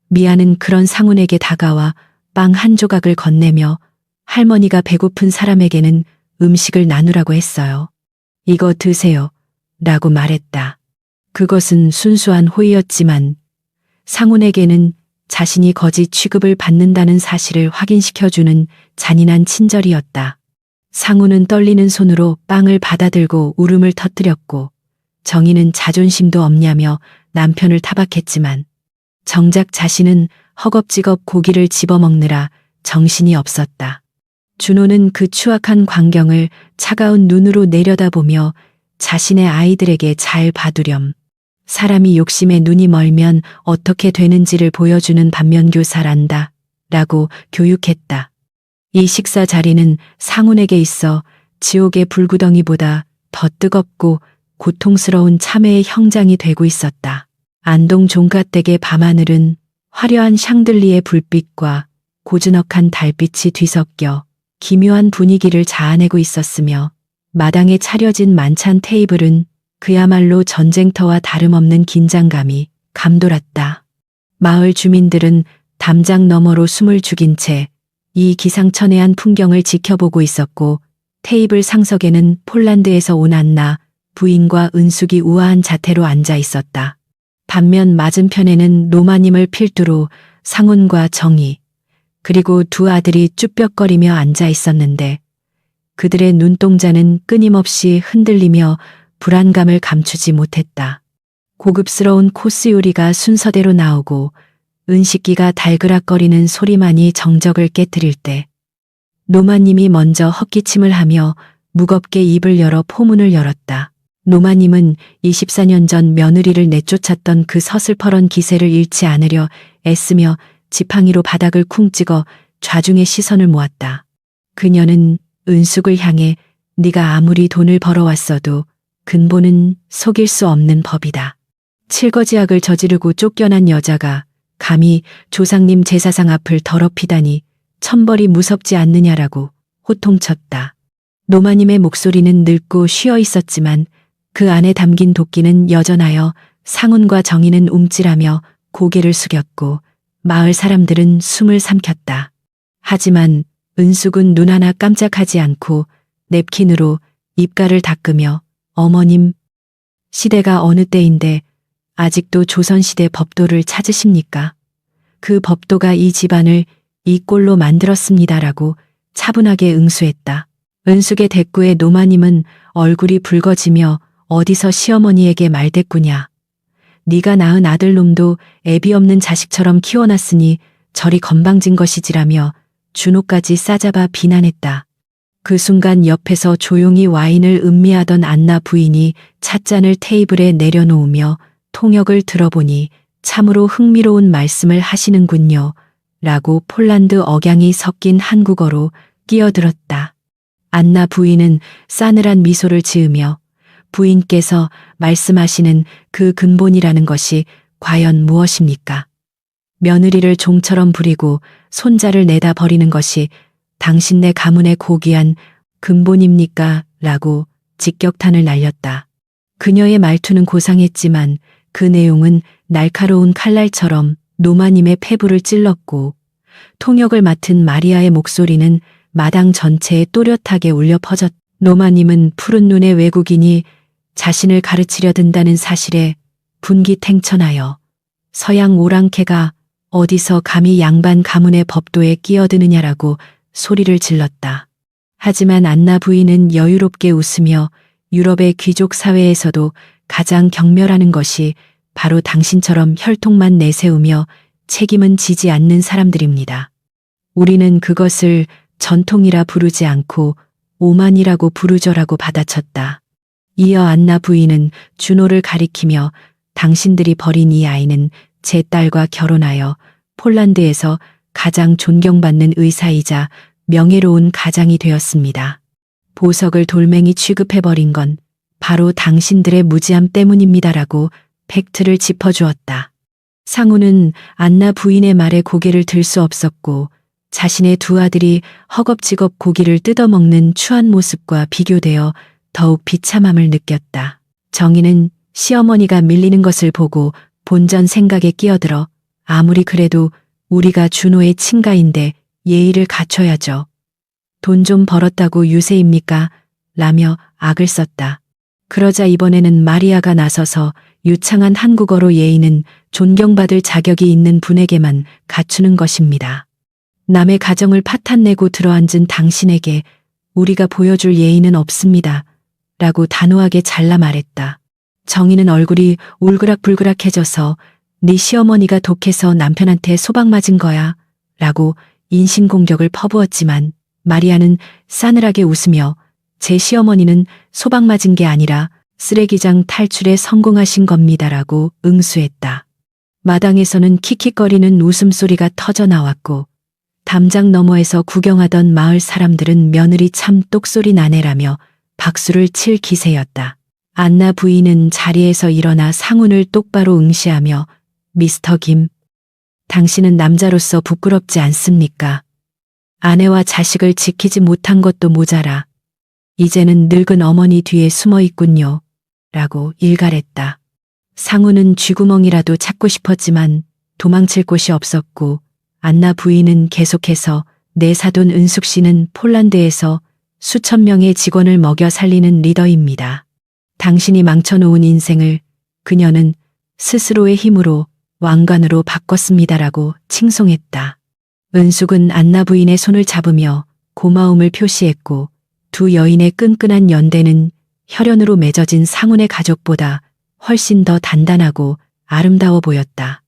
미아는 그런 상훈에게 다가와 빵 한 조각을 건네며 할머니가 배고픈 사람에게는 음식을 나누라고 했어요. 이거 드세요. 라고 말했다. 그것은 순수한 호의였지만 상훈에게는 자신이 거짓 취급을 받는다는 사실을 확인시켜주는 잔인한 친절이었다. 상훈은 떨리는 손으로 빵을 받아들고 울음을 터뜨렸고 정희는 자존심도 없냐며 남편을 타박했지만 정작 자신은 허겁지겁 고기를 집어먹느라 정신이 없었다. 준호는 그 추악한 광경을 차가운 눈으로 내려다보며 자신의 아이들에게 잘 봐두렴. 사람이 욕심에 눈이 멀면 어떻게 되는지를 보여주는 반면교사란다. 라고 교육했다. 이 식사 자리는 상훈에게 있어 지옥의 불구덩이보다 더 뜨겁고 고통스러운 참회의 형장이 되고 있었다. 안동 종갓댁의 밤하늘은 화려한 샹들리의 불빛과 고즈넉한 달빛이 뒤섞여 기묘한 분위기를 자아내고 있었으며 마당에 차려진 만찬 테이블은 그야말로 전쟁터와 다름없는 긴장감이 감돌았다. 마을 주민들은 담장 너머로 숨을 죽인 채 이 기상천외한 풍경을 지켜보고 있었고 테이블 상석에는 폴란드에서 온 안나 부인과 은숙이 우아한 자태로 앉아 있었다. 반면 맞은편에는 로마님을 필두로 상훈과 정희 그리고 두 아들이 쭈뼛거리며 앉아 있었는데 그들의 눈동자는 끊임없이 흔들리며 불안감을 감추지 못했다. 고급스러운 코스 요리가 순서대로 나오고 은식기가 달그락거리는 소리만이 정적을 깨트릴 때 노마님이 먼저 헛기침을 하며 무겁게 입을 열어 포문을 열었다. 노마님은 24년 전 며느리를 내쫓았던 그 서슬퍼런 기세를 잃지 않으려 애쓰며 지팡이로 바닥을 쿵 찍어 좌중의 시선을 모았다. 그녀는 은숙을 향해 네가 아무리 돈을 벌어왔어도 근본은 속일 수 없는 법이다. 칠거지악을 저지르고 쫓겨난 여자가 감히 조상님 제사상 앞을 더럽히다니 천벌이 무섭지 않느냐라고 호통쳤다. 노마님의 목소리는 늙고 쉬어 있었지만 그 안에 담긴 도끼는 여전하여 상훈과 정희는 움찔하며 고개를 숙였고 마을 사람들은 숨을 삼켰다. 하지만 은숙은 눈 하나 깜짝하지 않고 냅킨으로 입가를 닦으며 어머님, 시대가 어느 때인데 아직도 조선시대 법도를 찾으십니까? 그 법도가 이 집안을 이 꼴로 만들었습니다라고 차분하게 응수했다. 은숙의 대꾸에 노마님은 얼굴이 붉어지며 어디서 시어머니에게 말대꾸냐. 네가 낳은 아들놈도 애비 없는 자식처럼 키워놨으니 저리 건방진 것이지라며 준호까지 싸잡아 비난했다. 그 순간 옆에서 조용히 와인을 음미하던 안나 부인이 찻잔을 테이블에 내려놓으며 통역을 들어보니 참으로 흥미로운 말씀을 하시는군요. 라고 폴란드 억양이 섞인 한국어로 끼어들었다. 안나 부인은 싸늘한 미소를 지으며 부인께서 말씀하시는 그 근본이라는 것이 과연 무엇입니까? 며느리를 종처럼 부리고 손자를 내다 버리는 것이 당신네 가문의 고귀한 근본입니까? 라고 직격탄을 날렸다. 그녀의 말투는 고상했지만 그 내용은 날카로운 칼날처럼 노마님의 폐부를 찔렀고 통역을 맡은 마리아의 목소리는 마당 전체에 또렷하게 울려 퍼졌다. 노마님은 푸른 눈의 외국인이 자신을 가르치려 든다는 사실에 분기탱천하여 서양 오랑캐가 어디서 감히 양반 가문의 법도에 끼어드느냐라고 소리를 질렀다. 하지만 안나 부인은 여유롭게 웃으며 유럽의 귀족 사회에서도 가장 경멸하는 것이 바로 당신처럼 혈통만 내세우며 책임은 지지 않는 사람들입니다. 우리는 그것을 전통이라 부르지 않고 오만이라고 부르죠라고 받아쳤다. 이어 안나 부인은 준호를 가리키며 당신들이 버린 이 아이는 제 딸과 결혼하여 폴란드에서 가장 존경받는 의사이자 명예로운 가장이 되었습니다. 보석을 돌멩이 취급해버린 건 바로 당신들의 무지함 때문입니다라고 팩트를 짚어주었다. 상우는 안나 부인의 말에 고개를 들 수 없었고 자신의 두 아들이 허겁지겁 고기를 뜯어먹는 추한 모습과 비교되어 더욱 비참함을 느꼈다. 정희는 시어머니가 밀리는 것을 보고 본전 생각에 끼어들어 아무리 그래도 우리가 준호의 친가인데 예의를 갖춰야죠. 돈 좀 벌었다고 유세입니까? 라며 악을 썼다. 그러자 이번에는 마리아가 나서서 유창한 한국어로 예의는 존경받을 자격이 있는 분에게만 갖추는 것입니다. 남의 가정을 파탄내고 들어앉은 당신에게 우리가 보여줄 예의는 없습니다. 라고 단호하게 잘라 말했다. 정희는 얼굴이 울그락불그락해져서 네 시어머니가 독해서 남편한테 소박 맞은 거야. 라고 인신공격을 퍼부었지만 마리아는 싸늘하게 웃으며 제 시어머니는 소박 맞은 게 아니라 쓰레기장 탈출에 성공하신 겁니다라고 응수했다. 마당에서는 킥킥거리는 웃음소리가 터져 나왔고 담장 너머에서 구경하던 마을 사람들은 며느리 참 똑소리 나네라며 박수를 칠 기세였다. 안나 부인은 자리에서 일어나 상훈을 똑바로 응시하며 미스터 김, 당신은 남자로서 부끄럽지 않습니까? 아내와 자식을 지키지 못한 것도 모자라 이제는 늙은 어머니 뒤에 숨어 있군요. 라고 일갈했다. 상우는 쥐구멍이라도 찾고 싶었지만 도망칠 곳이 없었고 안나 부인은 계속해서 내 사돈 은숙 씨는 폴란드에서 수천 명의 직원을 먹여 살리는 리더입니다. 당신이 망쳐놓은 인생을 그녀는 스스로의 힘으로 왕관으로 바꿨습니다라고 칭송했다. 은숙은 안나 부인의 손을 잡으며 고마움을 표시했고 두 여인의 끈끈한 연대는 혈연으로 맺어진 상훈의 가족보다 훨씬 더 단단하고 아름다워 보였다.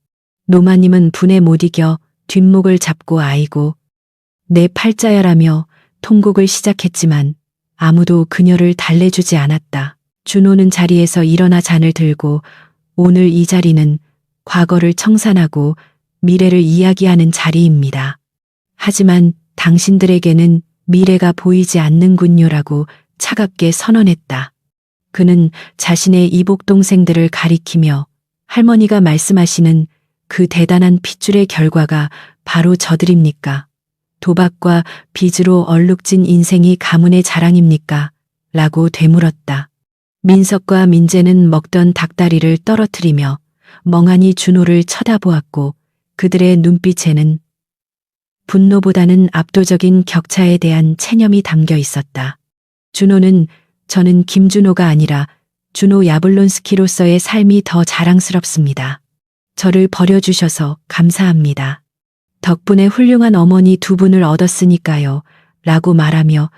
노마님은 분에 못 이겨 뒷목을 잡고 아이고 내 팔자야라며 통곡을 시작했지만 아무도 그녀를 달래주지 않았다. 준호는 자리에서 일어나 잔을 들고 오늘 이 자리는 과거를 청산하고 미래를 이야기하는 자리입니다. 하지만 당신들에게는 미래가 보이지 않는군요라고 차갑게 선언했다. 그는 자신의 이복 동생들을 가리키며 할머니가 말씀하시는 그 대단한 핏줄의 결과가 바로 저들입니까? 도박과 빚으로 얼룩진 인생이 가문의 자랑입니까? 라고 되물었다. 민석과 민재는 먹던 닭다리를 떨어뜨리며 멍하니 준호를 쳐다보았고 그들의 눈빛에는 분노보다는 압도적인 격차에 대한 체념이 담겨 있었다. 준호는 저는 김준호가 아니라 준호 야블론스키로서의 삶이 더 자랑스럽습니다. 저를 버려주셔서 감사합니다. 덕분에 훌륭한 어머니 두 분을 얻었으니까요. 라고 말하며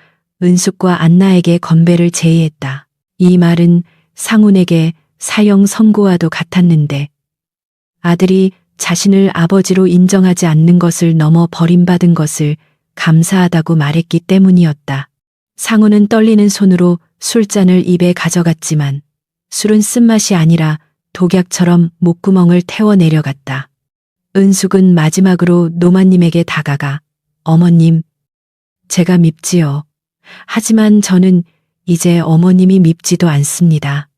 은숙과 안나에게 건배를 제의했다. 이 말은 상훈에게 사형 선고와도 같았는데 아들이 자신을 아버지로 인정하지 않는 것을 넘어 버림받은 것을 감사하다고 말했기 때문이었다. 상훈은 떨리는 손으로 술잔을 입에 가져갔지만 술은 쓴맛이 아니라 독약처럼 목구멍을 태워 내려갔다. 은숙은 마지막으로 노마님에게 다가가 어머님, 제가 밉지요. 하지만 저는 이제 어머님이 밉지도 않습니다.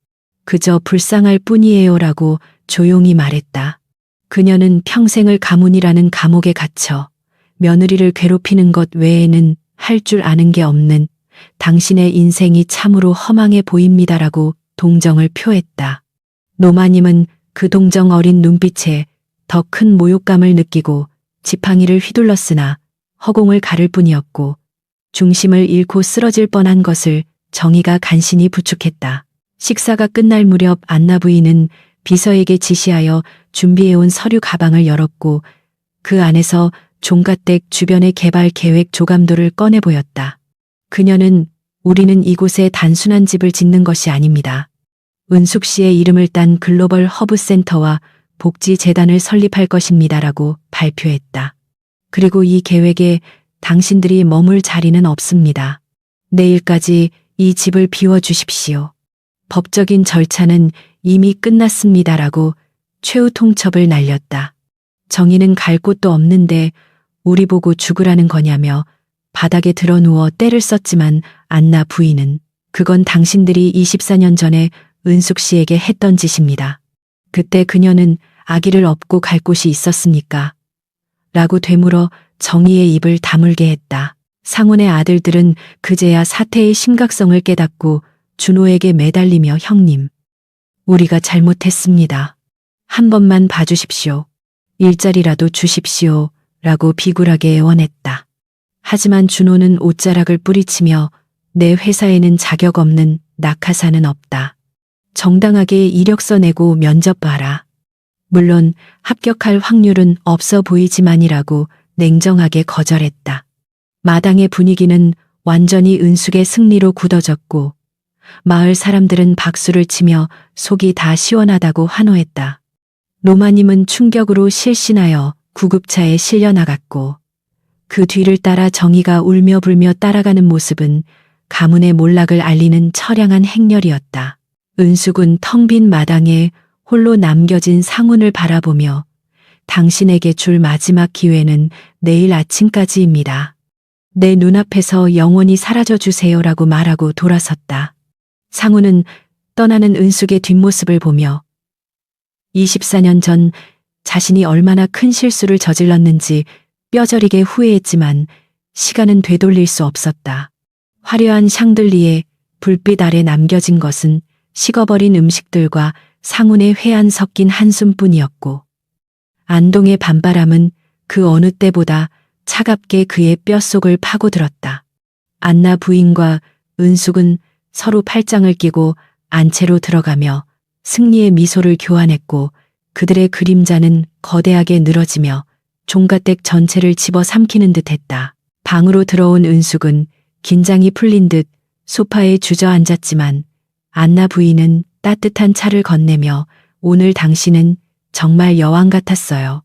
그저 불쌍할 뿐이에요 라고 조용히 말했다. 그녀는 평생을 가문이라는 감옥에 갇혀 며느리를 괴롭히는 것 외에는 할 줄 아는 게 없는 당신의 인생이 참으로 허망해 보입니다라고 동정을 표했다. 노마님은 그 동정 어린 눈빛에 더 큰 모욕감을 느끼고 지팡이를 휘둘렀으나 허공을 가를 뿐이었고 중심을 잃고 쓰러질 뻔한 것을 정희가 간신히 부축했다. 식사가 끝날 무렵 안나 부인은 비서에게 지시하여 준비해온 서류 가방을 열었고 그 안에서 종갓댁 주변의 개발 계획 조감도를 꺼내 보였다. 그녀는 우리는 이곳에 단순한 집을 짓는 것이 아닙니다. 은숙 씨의 이름을 딴 글로벌 허브 센터와 복지재단을 설립할 것입니다라고 발표했다. 그리고 이 계획에 당신들이 머물 자리는 없습니다. 내일까지 이 집을 비워주십시오. 법적인 절차는 이미 끝났습니다라고 최후 통첩을 날렸다. 정희는 갈 곳도 없는데 우리 보고 죽으라는 거냐며 바닥에 드러누워 떼를 썼지만 안나 부인은 그건 당신들이 24년 전에 은숙 씨에게 했던 짓입니다. 그때 그녀는 아기를 업고 갈 곳이 있었습니까? 라고 되물어 정희의 입을 다물게 했다. 상훈의 아들들은 그제야 사태의 심각성을 깨닫고 준호에게 매달리며 형님, 우리가 잘못했습니다. 한 번만 봐주십시오. 일자리라도 주십시오. 라고 비굴하게 애원했다. 하지만 준호는 옷자락을 뿌리치며 내 회사에는 자격 없는 낙하산은 없다. 정당하게 이력서 내고 면접 봐라. 물론 합격할 확률은 없어 보이지만이라고 냉정하게 거절했다. 마당의 분위기는 완전히 은숙의 승리로 굳어졌고 마을 사람들은 박수를 치며 속이 다 시원하다고 환호했다. 로마님은 충격으로 실신하여 구급차에 실려 나갔고 그 뒤를 따라 정희가 울며 불며 따라가는 모습은 가문의 몰락을 알리는 처량한 행렬이었다. 은숙은 텅 빈 마당에 홀로 남겨진 상훈을 바라보며 당신에게 줄 마지막 기회는 내일 아침까지입니다. 내 눈앞에서 영원히 사라져 주세요라고 말하고 돌아섰다. 상훈은 떠나는 은숙의 뒷모습을 보며 24년 전 자신이 얼마나 큰 실수를 저질렀는지 뼈저리게 후회했지만 시간은 되돌릴 수 없었다. 화려한 샹들리에 불빛 아래 남겨진 것은 식어버린 음식들과 상훈의 회한 섞인 한숨뿐이었고 안동의 밤바람은 그 어느 때보다 차갑게 그의 뼛속을 파고들었다. 안나 부인과 은숙은 서로 팔짱을 끼고 안채로 들어가며 승리의 미소를 교환했고 그들의 그림자는 거대하게 늘어지며 종갓댁 전체를 집어삼키는 듯했다. 방으로 들어온 은숙은 긴장이 풀린 듯 소파에 주저앉았지만 안나 부인은 따뜻한 차를 건네며 오늘 당신은 정말 여왕 같았어요.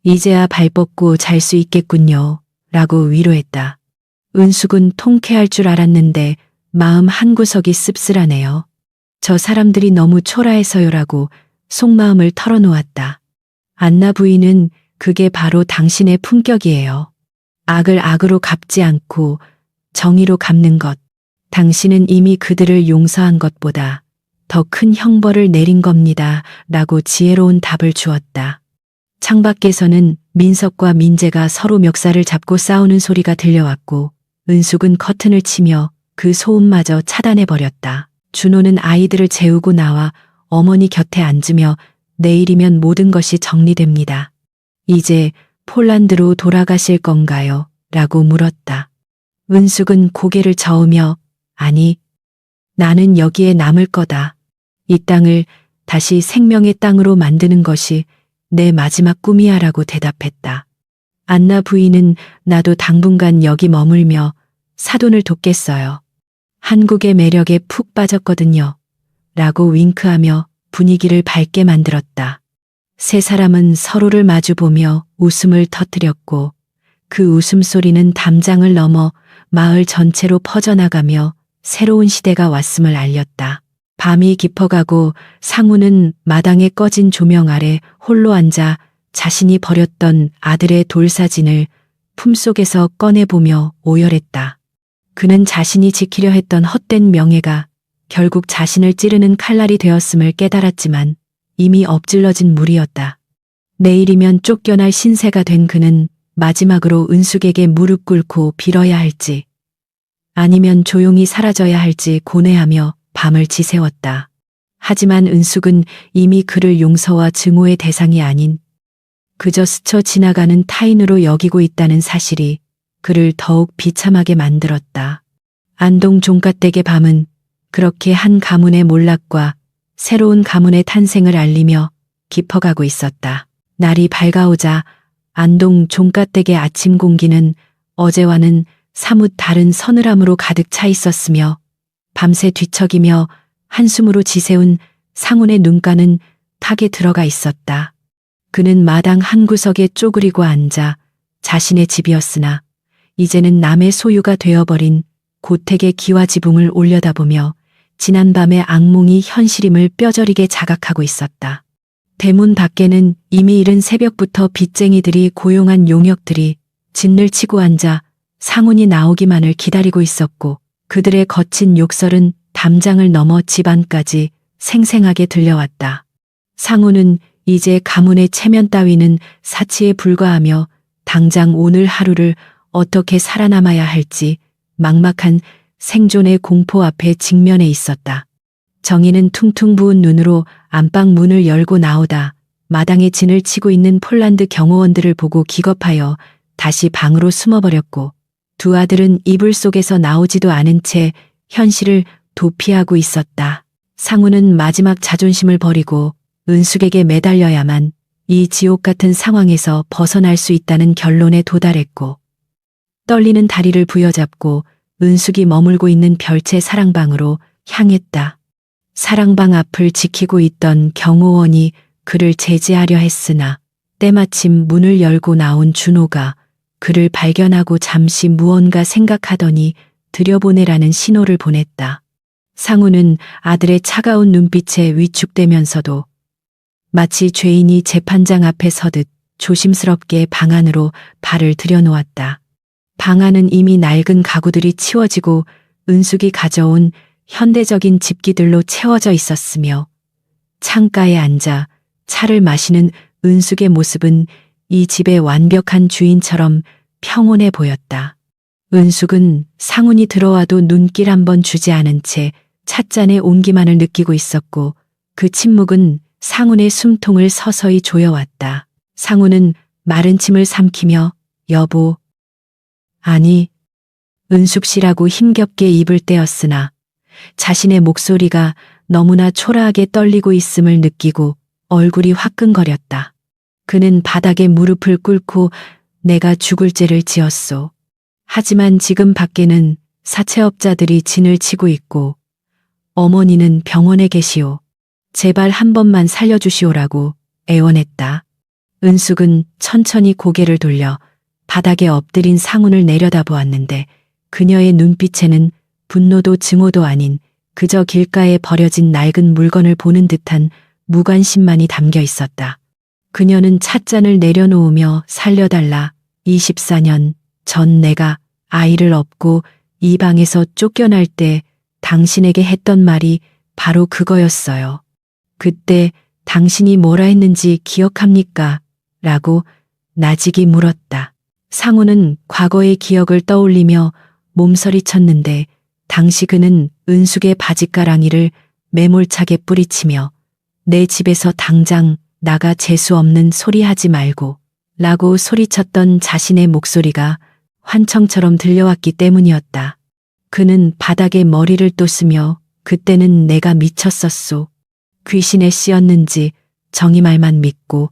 이제야 발 뻗고 잘 수 있겠군요. 라고 위로했다. 은숙은 통쾌할 줄 알았는데 마음 한구석이 씁쓸하네요. 저 사람들이 너무 초라해서요라고 속마음을 털어놓았다. 안나 부인은 그게 바로 당신의 품격이에요. 악을 악으로 갚지 않고 정의로 갚는 것. 당신은 이미 그들을 용서한 것보다 더 큰 형벌을 내린 겁니다. 라고 지혜로운 답을 주었다. 창밖에서는 민석과 민재가 서로 멱살을 잡고 싸우는 소리가 들려왔고 은숙은 커튼을 치며 그 소음마저 차단해버렸다. 준호는 아이들을 재우고 나와 어머니 곁에 앉으며 내일이면 모든 것이 정리됩니다. 이제 폴란드로 돌아가실 건가요? 라고 물었다. 은숙은 고개를 저으며 아니, 나는 여기에 남을 거다. 이 땅을 다시 생명의 땅으로 만드는 것이 내 마지막 꿈이야 라고 대답했다. 안나 부인은 나도 당분간 여기 머물며 사돈을 돕겠어요. 한국의 매력에 푹 빠졌거든요. 라고 윙크하며 분위기를 밝게 만들었다. 세 사람은 서로를 마주보며 웃음을 터뜨렸고 그 웃음소리는 담장을 넘어 마을 전체로 퍼져나가며 새로운 시대가 왔음을 알렸다. 밤이 깊어가고 상우는 마당에 꺼진 조명 아래 홀로 앉아 자신이 버렸던 아들의 돌사진을 품속에서 꺼내보며 오열했다. 그는 자신이 지키려 했던 헛된 명예가 결국 자신을 찌르는 칼날이 되었음을 깨달았지만 이미 엎질러진 물이었다. 내일이면 쫓겨날 신세가 된 그는 마지막으로 은숙에게 무릎 꿇고 빌어야 할지 아니면 조용히 사라져야 할지 고뇌하며 밤을 지새웠다. 하지만 은숙은 이미 그를 용서와 증오의 대상이 아닌 그저 스쳐 지나가는 타인으로 여기고 있다는 사실이 그를 더욱 비참하게 만들었다. 안동 종갓댁의 밤은 그렇게 한 가문의 몰락과 새로운 가문의 탄생을 알리며 깊어가고 있었다. 날이 밝아오자 안동 종갓댁의 아침 공기는 어제와는 사뭇 다른 서늘함으로 가득 차 있었으며 밤새 뒤척이며 한숨으로 지새운 상훈의 눈가는 탁에 들어가 있었다. 그는 마당 한 구석에 쪼그리고 앉아 자신의 집이었으나 이제는 남의 소유가 되어버린 고택의 기와지붕을 올려다보며 지난밤의 악몽이 현실임을 뼈저리게 자각하고 있었다. 대문 밖에는 이미 이른 새벽부터 빚쟁이들이 고용한 용역들이 진을 치고 앉아 상훈이 나오기만을 기다리고 있었고 그들의 거친 욕설은 담장을 넘어 집 안까지 생생하게 들려왔다. 상훈은 이제 가문의 체면 따위는 사치에 불과하며 당장 오늘 하루를 어떻게 살아남아야 할지 막막한 생존의 공포 앞에 직면해 있었다. 정희는 퉁퉁 부은 눈으로 안방 문을 열고 나오다 마당에 진을 치고 있는 폴란드 경호원들을 보고 기겁하여 다시 방으로 숨어버렸고 두 아들은 이불 속에서 나오지도 않은 채 현실을 도피하고 있었다. 상훈은 마지막 자존심을 버리고 은숙에게 매달려야만 이 지옥 같은 상황에서 벗어날 수 있다는 결론에 도달했고 떨리는 다리를 부여잡고 은숙이 머물고 있는 별채 사랑방으로 향했다. 사랑방 앞을 지키고 있던 경호원이 그를 제지하려 했으나 때마침 문을 열고 나온 준호가 그를 발견하고 잠시 무언가 생각하더니 들여보내라는 신호를 보냈다. 상훈은 아들의 차가운 눈빛에 위축되면서도 마치 죄인이 재판장 앞에 서듯 조심스럽게 방 안으로 발을 들여놓았다. 방 안은 이미 낡은 가구들이 치워지고 은숙이 가져온 현대적인 집기들로 채워져 있었으며 창가에 앉아 차를 마시는 은숙의 모습은 이 집의 완벽한 주인처럼 평온해 보였다. 은숙은 상훈이 들어와도 눈길 한번 주지 않은 채 찻잔의 온기만을 느끼고 있었고 그 침묵은 상훈의 숨통을 서서히 조여왔다. 상훈은 마른 침을 삼키며 여보, 아니, 은숙 씨라고 힘겹게 입을 떼었으나 자신의 목소리가 너무나 초라하게 떨리고 있음을 느끼고 얼굴이 화끈거렸다. 그는 바닥에 무릎을 꿇고 내가 죽을 죄를 지었소. 하지만 지금 밖에는 사채업자들이 진을 치고 있고 어머니는 병원에 계시오. 제발 한 번만 살려주시오라고 애원했다. 은숙은 천천히 고개를 돌려 바닥에 엎드린 상훈을 내려다보았는데 그녀의 눈빛에는 분노도 증오도 아닌 그저 길가에 버려진 낡은 물건을 보는 듯한 무관심만이 담겨 있었다. 그녀는 찻잔을 내려놓으며 살려달라. 24년 전 내가 아이를 업고 이 방에서 쫓겨날 때 당신에게 했던 말이 바로 그거였어요. 그때 당신이 뭐라 했는지 기억합니까? 라고 나직이 물었다. 상훈은 과거의 기억을 떠올리며 몸서리쳤는데 당시 그는 은숙의 바짓가랑이를 매몰차게 뿌리치며 내 집에서 당장 나가 재수 없는 소리 하지 말고 라고 소리쳤던 자신의 목소리가 환청처럼 들려왔기 때문이었다. 그는 바닥에 머리를 또 쓰며 그때는 내가 미쳤었소. 귀신에 씌었는지 정희 말만 믿고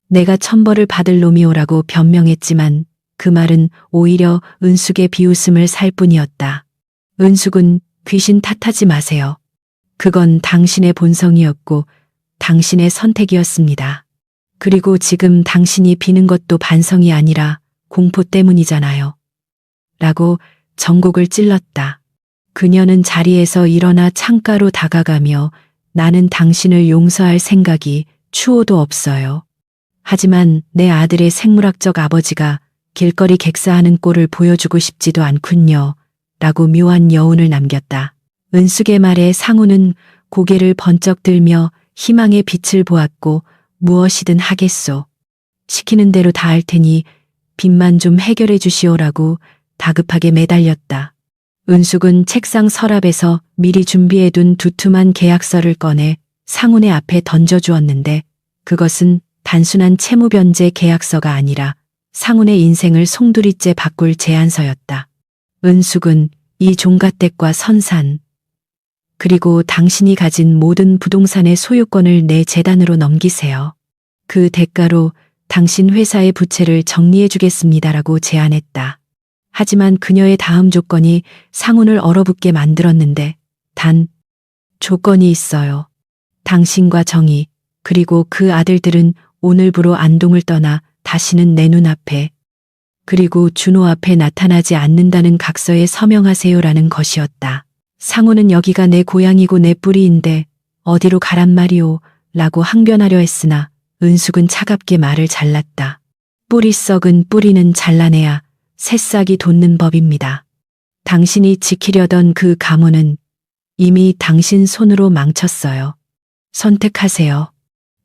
내가 천벌을 받을 놈이오라고 변명했지만 그 말은 오히려 은숙의 비웃음을 살 뿐이었다. 은숙은 귀신 탓하지 마세요. 그건 당신의 본성이었고 당신의 선택이었습니다. 그리고 지금 당신이 비는 것도 반성이 아니라 공포 때문이잖아요. 라고 전곡을 찔렀다. 그녀는 자리에서 일어나 창가로 다가가며 나는 당신을 용서할 생각이 추호도 없어요. 하지만 내 아들의 생물학적 아버지가 길거리 객사하는 꼴을 보여주고 싶지도 않군요. 라고 묘한 여운을 남겼다. 은숙의 말에 상훈은 고개를 번쩍 들며 희망의 빛을 보았고 무엇이든 하겠소. 시키는 대로 다 할 테니 빚만 좀 해결해 주시오라고 다급하게 매달렸다. 은숙은 책상 서랍에서 미리 준비해둔 두툼한 계약서를 꺼내 상훈의 앞에 던져주었는데 그것은 단순한 채무변제 계약서가 아니라 상훈의 인생을 송두리째 바꿀 제안서였다. 은숙은 이 종갓댁과 선산, 그리고 당신이 가진 모든 부동산의 소유권을 내 재단으로 넘기세요. 그 대가로 당신 회사의 부채를 정리해 주겠습니다라고 제안했다. 하지만 그녀의 다음 조건이 상훈을 얼어붙게 만들었는데 단 조건이 있어요. 당신과 정희 그리고 그 아들들은 오늘부로 안동을 떠나 다시는 내 눈앞에 그리고 준호 앞에 나타나지 않는다는 각서에 서명하세요라는 것이었다. 상훈은 여기가 내 고향이고 내 뿌리인데 어디로 가란 말이오 라고 항변하려 했으나 은숙은 차갑게 말을 잘랐다. 뿌리 썩은 뿌리는 잘라내야 새싹이 돋는 법입니다. 당신이 지키려던 그 가문은 이미 당신 손으로 망쳤어요. 선택하세요.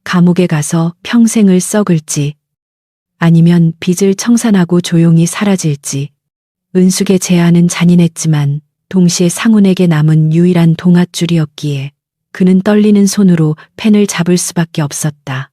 감옥에 가서 평생을 썩을지 아니면 빚을 청산하고 조용히 사라질지. 은숙의 제안은 잔인했지만 동시에 상훈에게 남은 유일한 동아줄이었기에 그는 떨리는 손으로 펜을 잡을 수밖에 없었다.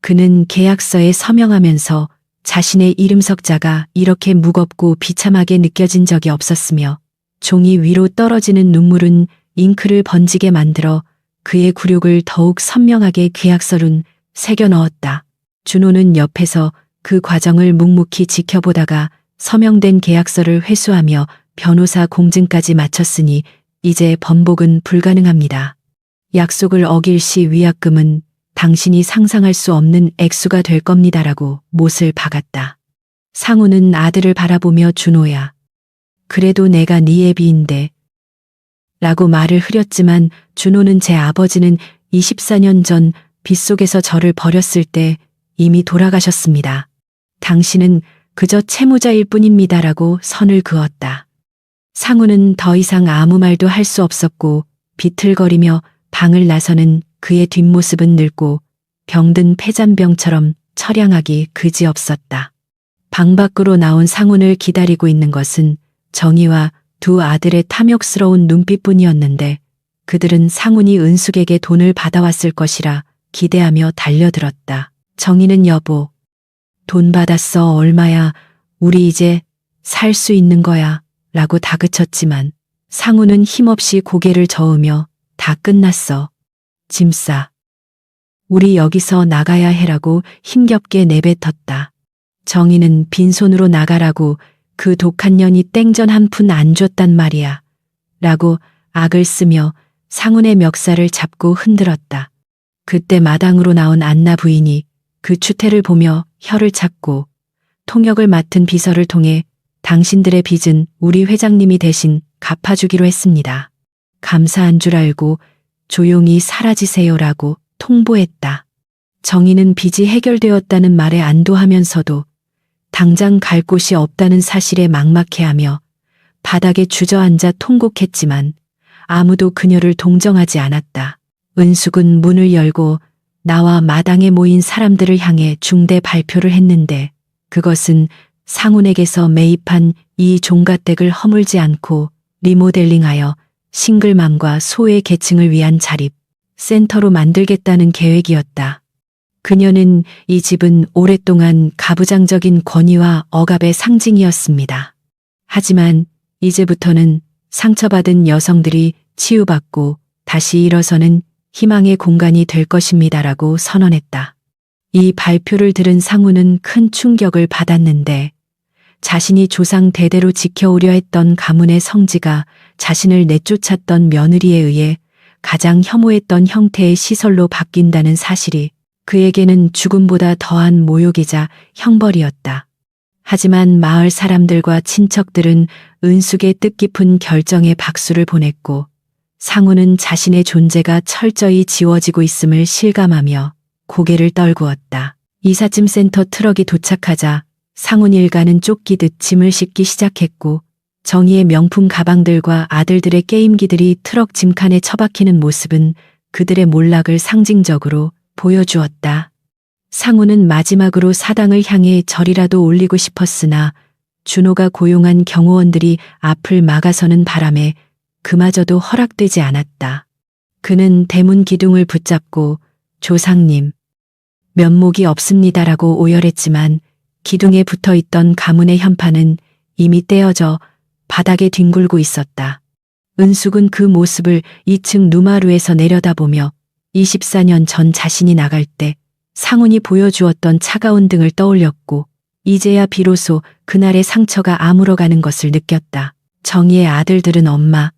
그는 계약서에 서명하면서 자신의 이름 석자가 이렇게 무겁고 비참하게 느껴진 적이 없었으며 종이 위로 떨어지는 눈물은 잉크를 번지게 만들어 그의 굴욕을 더욱 선명하게 계약서룬 새겨 넣었다. 준호는 옆에서 그 과정을 묵묵히 지켜보다가 서명된 계약서를 회수하며 변호사 공증까지 마쳤으니 이제 번복은 불가능합니다. 약속을 어길 시 위약금은 당신이 상상할 수 없는 액수가 될 겁니다라고 못을 박았다. 상훈은 아들을 바라보며 준호야. 그래도 내가 네 애비인데 라고 말을 흐렸지만 준호는 제 아버지는 24년 전 빗속에서 저를 버렸을 때 이미 돌아가셨습니다. 당신은 그저 채무자일 뿐입니다라고 선을 그었다. 상훈은 더 이상 아무 말도 할 수 없었고 비틀거리며 방을 나서는 그의 뒷모습은 늙고 병든 폐잔병처럼 처량하기 그지없었다. 방 밖으로 나온 상훈을 기다리고 있는 것은 정희와 두 아들의 탐욕스러운 눈빛뿐이었는데 그들은 상훈이 은숙에게 돈을 받아왔을 것이라 기대하며 달려들었다. 정희는 여보, 돈 받았어. 얼마야? 우리 이제 살 수 있는 거야. 라고 다그쳤지만 상훈은 힘없이 고개를 저으며 다 끝났어. 짐 싸. 우리 여기서 나가야 해라고 힘겹게 내뱉었다. 정희는 빈손으로 나가라고 그 독한 년이 땡전 한 푼 안 줬단 말이야. 라고 악을 쓰며 상훈의 멱살을 잡고 흔들었다. 그때 마당으로 나온 안나 부인이 그 추태를 보며 혀를 찾고 통역을 맡은 비서를 통해 당신들의 빚은 우리 회장님이 대신 갚아주기로 했습니다. 감사한 줄 알고 조용히 사라지세요라고 통보했다. 정희는 빚이 해결되었다는 말에 안도하면서도 당장 갈 곳이 없다는 사실에 막막해하며 바닥에 주저앉아 통곡했지만 아무도 그녀를 동정하지 않았다. 은숙은 문을 열고 나와 마당에 모인 사람들을 향해 중대 발표를 했는데 그것은 상훈에게서 매입한 이 종갓댁을 허물지 않고 리모델링하여 싱글맘과 소외 계층을 위한 자립 센터로 만들겠다는 계획이었다. 그녀는 이 집은 오랫동안 가부장적인 권위와 억압의 상징이었습니다. 하지만 이제부터는 상처받은 여성들이 치유받고 다시 일어서는 희망의 공간이 될 것입니다라고 선언했다. 이 발표를 들은 상훈은 큰 충격을 받았는데 자신이 조상 대대로 지켜오려 했던 가문의 성지가 자신을 내쫓았던 며느리에 의해 가장 혐오했던 형태의 시설로 바뀐다는 사실이 그에게는 죽음보다 더한 모욕이자 형벌이었다. 하지만 마을 사람들과 친척들은 은숙의 뜻깊은 결정에 박수를 보냈고 상훈은 자신의 존재가 철저히 지워지고 있음을 실감하며 고개를 떨구었다. 이삿짐 센터 트럭이 도착하자 상훈 일가는 쫓기듯 짐을 싣기 시작했고 정희의 명품 가방들과 아들들의 게임기들이 트럭 짐칸에 처박히는 모습은 그들의 몰락을 상징적으로 보여주었다. 상훈은 마지막으로 사당을 향해 절이라도 올리고 싶었으나 준호가 고용한 경호원들이 앞을 막아서는 바람에 그마저도 허락되지 않았다. 그는 대문 기둥을 붙잡고 조상님, 면목이 없습니다라고 오열했지만 기둥에 붙어 있던 가문의 현판은 이미 떼어져 바닥에 뒹굴고 있었다. 은숙은 그 모습을 2층 누마루에서 내려다보며 24년 전 자신이 나갈 때 상훈이 보여주었던 차가운 등을 떠올렸고 이제야 비로소 그날의 상처가 아물어가는 것을 느꼈다. 정희의 아들들은 엄마,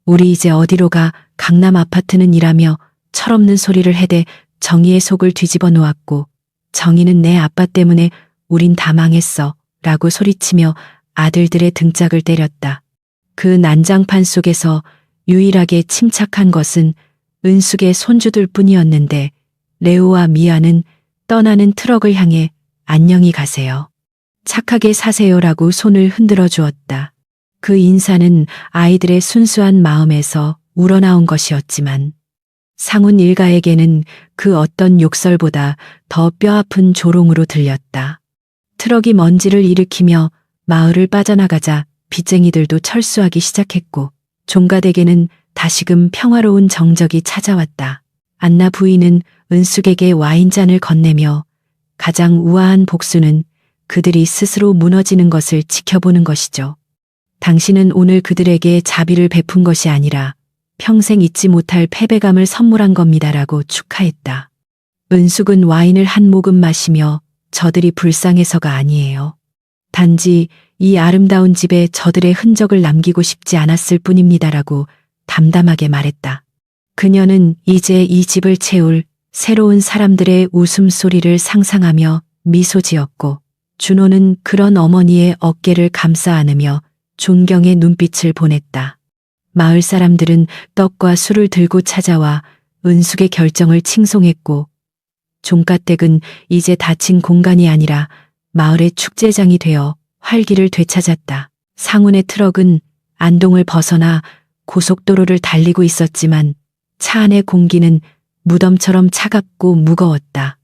우리 이제 어디로 가? 강남 아파트는 이라며 철없는 소리를 해대 정희의 속을 뒤집어 놓았고 정희는 내 아빠 때문에 우린 다 망했어 라고 소리치며 아들들의 등짝을 때렸다. 그 난장판 속에서 유일하게 침착한 것은 은숙의 손주들 뿐이었는데 레오와 미아는 떠나는 트럭을 향해 안녕히 가세요. 착하게 사세요라고 손을 흔들어 주었다. 그 인사는 아이들의 순수한 마음에서 우러나온 것이었지만 상훈 일가에게는 그 어떤 욕설보다 더 뼈아픈 조롱으로 들렸다. 트럭이 먼지를 일으키며 마을을 빠져나가자 빚쟁이들도 철수하기 시작했고 종갓에게는 다시금 평화로운 정적이 찾아왔다. 안나 부인은 은숙에게 와인잔을 건네며 가장 우아한 복수는 그들이 스스로 무너지는 것을 지켜보는 것이죠. 당신은 오늘 그들에게 자비를 베푼 것이 아니라 평생 잊지 못할 패배감을 선물한 겁니다라고 축하했다. 은숙은 와인을 한 모금 마시며 저들이 불쌍해서가 아니에요. 단지 이 아름다운 집에 저들의 흔적을 남기고 싶지 않았을 뿐입니다라고 담담하게 말했다. 그녀는 이제 이 집을 채울 새로운 사람들의 웃음소리를 상상하며 미소 지었고 준호는 그런 어머니의 어깨를 감싸 안으며 존경의 눈빛을 보냈다. 마을 사람들은 떡과 술을 들고 찾아와 은숙의 결정을 칭송했고 종갓댁은 이제 닫힌 공간이 아니라 마을의 축제장이 되어 활기를 되찾았다. 상훈의 트럭은 안동을 벗어나 고속도로를 달리고 있었지만 차 안의 공기는 무덤처럼 차갑고 무거웠다.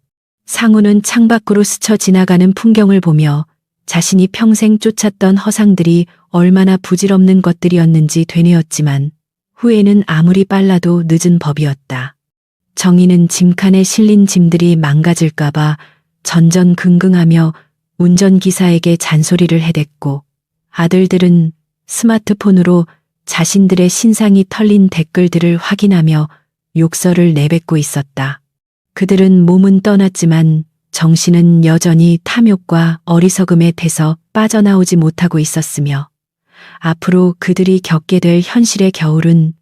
상훈은 창밖으로 스쳐 지나가는 풍경을 보며 자신이 평생 쫓았던 허상들이 얼마나 부질없는 것들이었는지 되뇌었지만 후회는 아무리 빨라도 늦은 법이었다. 정희는 짐칸에 실린 짐들이 망가질까봐 전전긍긍하며 운전기사에게 잔소리를 해댔고 아들들은 스마트폰으로 자신들의 신상이 털린 댓글들을 확인하며 욕설을 내뱉고 있었다. 그들은 몸은 떠났지만 정신은 여전히 탐욕과 어리석음에 태서 빠져나오지 못하고 있었으며 앞으로 그들이 겪게 될 현실의 겨울은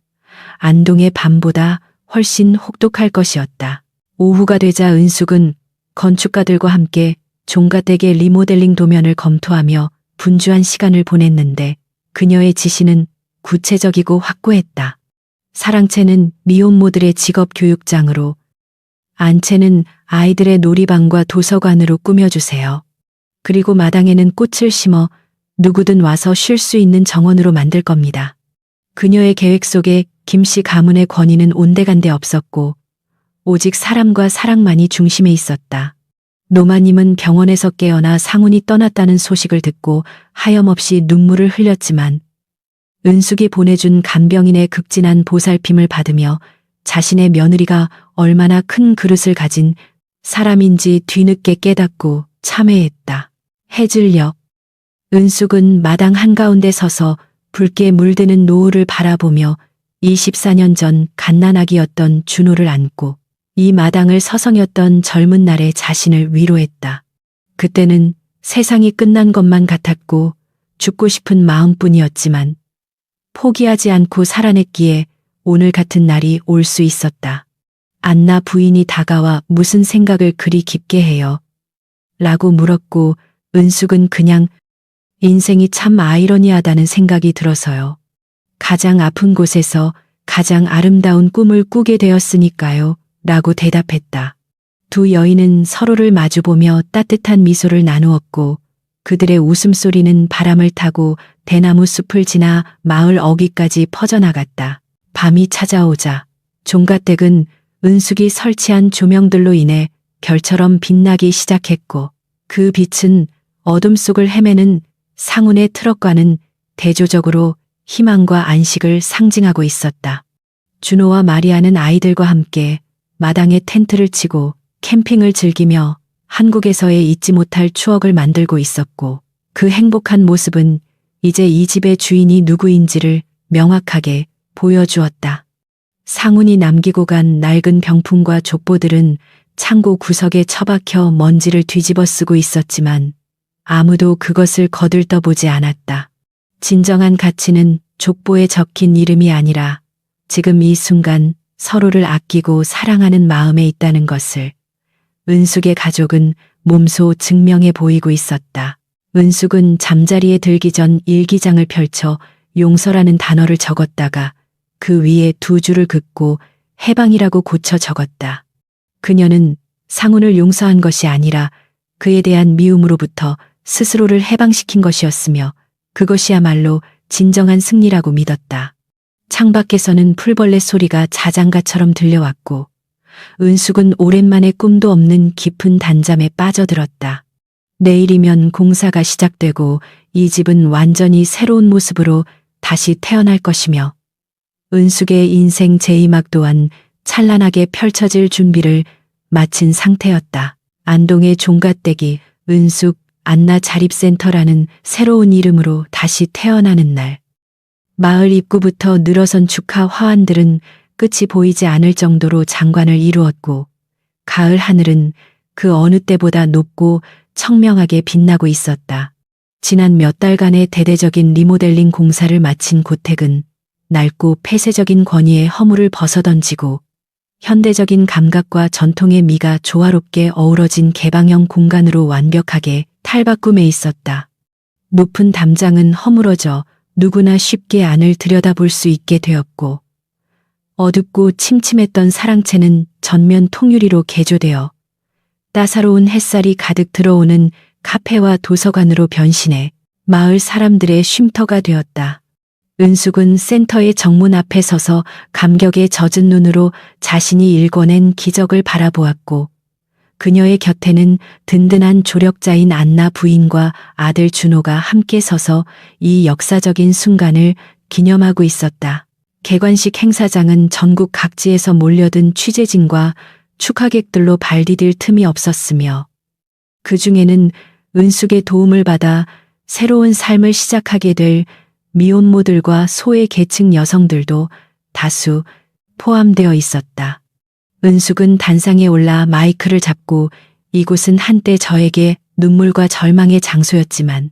안동의 밤보다 훨씬 혹독할 것이었다. 오후가 되자 은숙은 건축가들과 함께 종갓댁의 리모델링 도면을 검토하며 분주한 시간을 보냈는데 그녀의 지시는 구체적이고 확고했다. 사랑채는 미혼모들의 직업교육장으로, 안채는 아이들의 놀이방과 도서관으로 꾸며주세요. 그리고 마당에는 꽃을 심어 누구든 와서 쉴 수 있는 정원으로 만들 겁니다. 그녀의 계획 속에 김씨 가문의 권위는 온데간데 없었고 오직 사람과 사랑만이 중심에 있었다. 노마님은 병원에서 깨어나 상훈이 떠났다는 소식을 듣고 하염없이 눈물을 흘렸지만 은숙이 보내준 간병인의 극진한 보살핌을 받으며 자신의 며느리가 얼마나 큰 그릇을 가진 사람인지 뒤늦게 깨닫고 참회했다. 해질녘 은숙은 마당 한가운데 서서 붉게 물드는 노을을 바라보며 24년 전 갓난아기였던 준호를 안고 이 마당을 서성였던 젊은 날의 자신을 위로했다. 그때는 세상이 끝난 것만 같았고 죽고 싶은 마음뿐이었지만 포기하지 않고 살아냈기에 오늘 같은 날이 올 수 있었다. 안나 부인이 다가와 무슨 생각을 그리 깊게 해요? 라고 물었고 은숙은 그냥 인생이 참 아이러니하다는 생각이 들어서요. 가장 아픈 곳에서 가장 아름다운 꿈을 꾸게 되었으니까요. 라고 대답했다. 두 여인은 서로를 마주보며 따뜻한 미소를 나누었고 그들의 웃음소리는 바람을 타고 대나무 숲을 지나 마을 어귀까지 퍼져나갔다. 밤이 찾아오자 종갓댁은 은숙이 설치한 조명들로 인해 별처럼 빛나기 시작했고 그 빛은 어둠 속을 헤매는 상운의 트럭과는 대조적으로 희망과 안식을 상징하고 있었다. 준호와 마리아는 아이들과 함께 마당에 텐트를 치고 캠핑을 즐기며 한국에서의 잊지 못할 추억을 만들고 있었고, 그 행복한 모습은 이제 이 집의 주인이 누구인지를 명확하게 보여주었다. 상운이 남기고 간 낡은 병풍과 족보들은 창고 구석에 처박혀 먼지를 뒤집어 쓰고 있었지만 아무도 그것을 거들떠보지 않았다. 진정한 가치는 족보에 적힌 이름이 아니라 지금 이 순간 서로를 아끼고 사랑하는 마음에 있다는 것을 은숙의 가족은 몸소 증명해 보이고 있었다. 은숙은 잠자리에 들기 전 일기장을 펼쳐 용서라는 단어를 적었다가 그 위에 두 줄을 긋고 해방이라고 고쳐 적었다. 그녀는 상운을 용서한 것이 아니라 그에 대한 미움으로부터 스스로를 해방시킨 것이었으며 그것이야말로 진정한 승리라고 믿었다. 창밖에서는 풀벌레 소리가 자장가처럼 들려왔고 은숙은 오랜만에 꿈도 없는 깊은 단잠에 빠져들었다. 내일이면 공사가 시작되고 이 집은 완전히 새로운 모습으로 다시 태어날 것이며 은숙의 인생 제2막 또한 찬란하게 펼쳐질 준비를 마친 상태였다. 안동의 종갓댁이 은숙 안나 자립센터라는 새로운 이름으로 다시 태어나는 날. 마을 입구부터 늘어선 축하 화환들은 끝이 보이지 않을 정도로 장관을 이루었고 가을 하늘은 그 어느 때보다 높고 청명하게 빛나고 있었다. 지난 몇 달간의 대대적인 리모델링 공사를 마친 고택은 낡고 폐쇄적인 권위의 허물을 벗어던지고 현대적인 감각과 전통의 미가 조화롭게 어우러진 개방형 공간으로 완벽하게 탈바꿈해 있었다. 높은 담장은 허물어져 누구나 쉽게 안을 들여다볼 수 있게 되었고 어둡고 침침했던 사랑채는 전면 통유리로 개조되어 따사로운 햇살이 가득 들어오는 카페와 도서관으로 변신해 마을 사람들의 쉼터가 되었다. 은숙은 센터의 정문 앞에 서서 감격에 젖은 눈으로 자신이 일궈낸 기적을 바라보았고 그녀의 곁에는 든든한 조력자인 안나 부인과 아들 준호가 함께 서서 이 역사적인 순간을 기념하고 있었다. 개관식 행사장은 전국 각지에서 몰려든 취재진과 축하객들로 발디딜 틈이 없었으며 그 중에는 은숙의 도움을 받아 새로운 삶을 시작하게 될 미혼모들과 소외 계층 여성들도 다수 포함되어 있었다. 은숙은 단상에 올라 마이크를 잡고 이곳은 한때 저에게 눈물과 절망의 장소였지만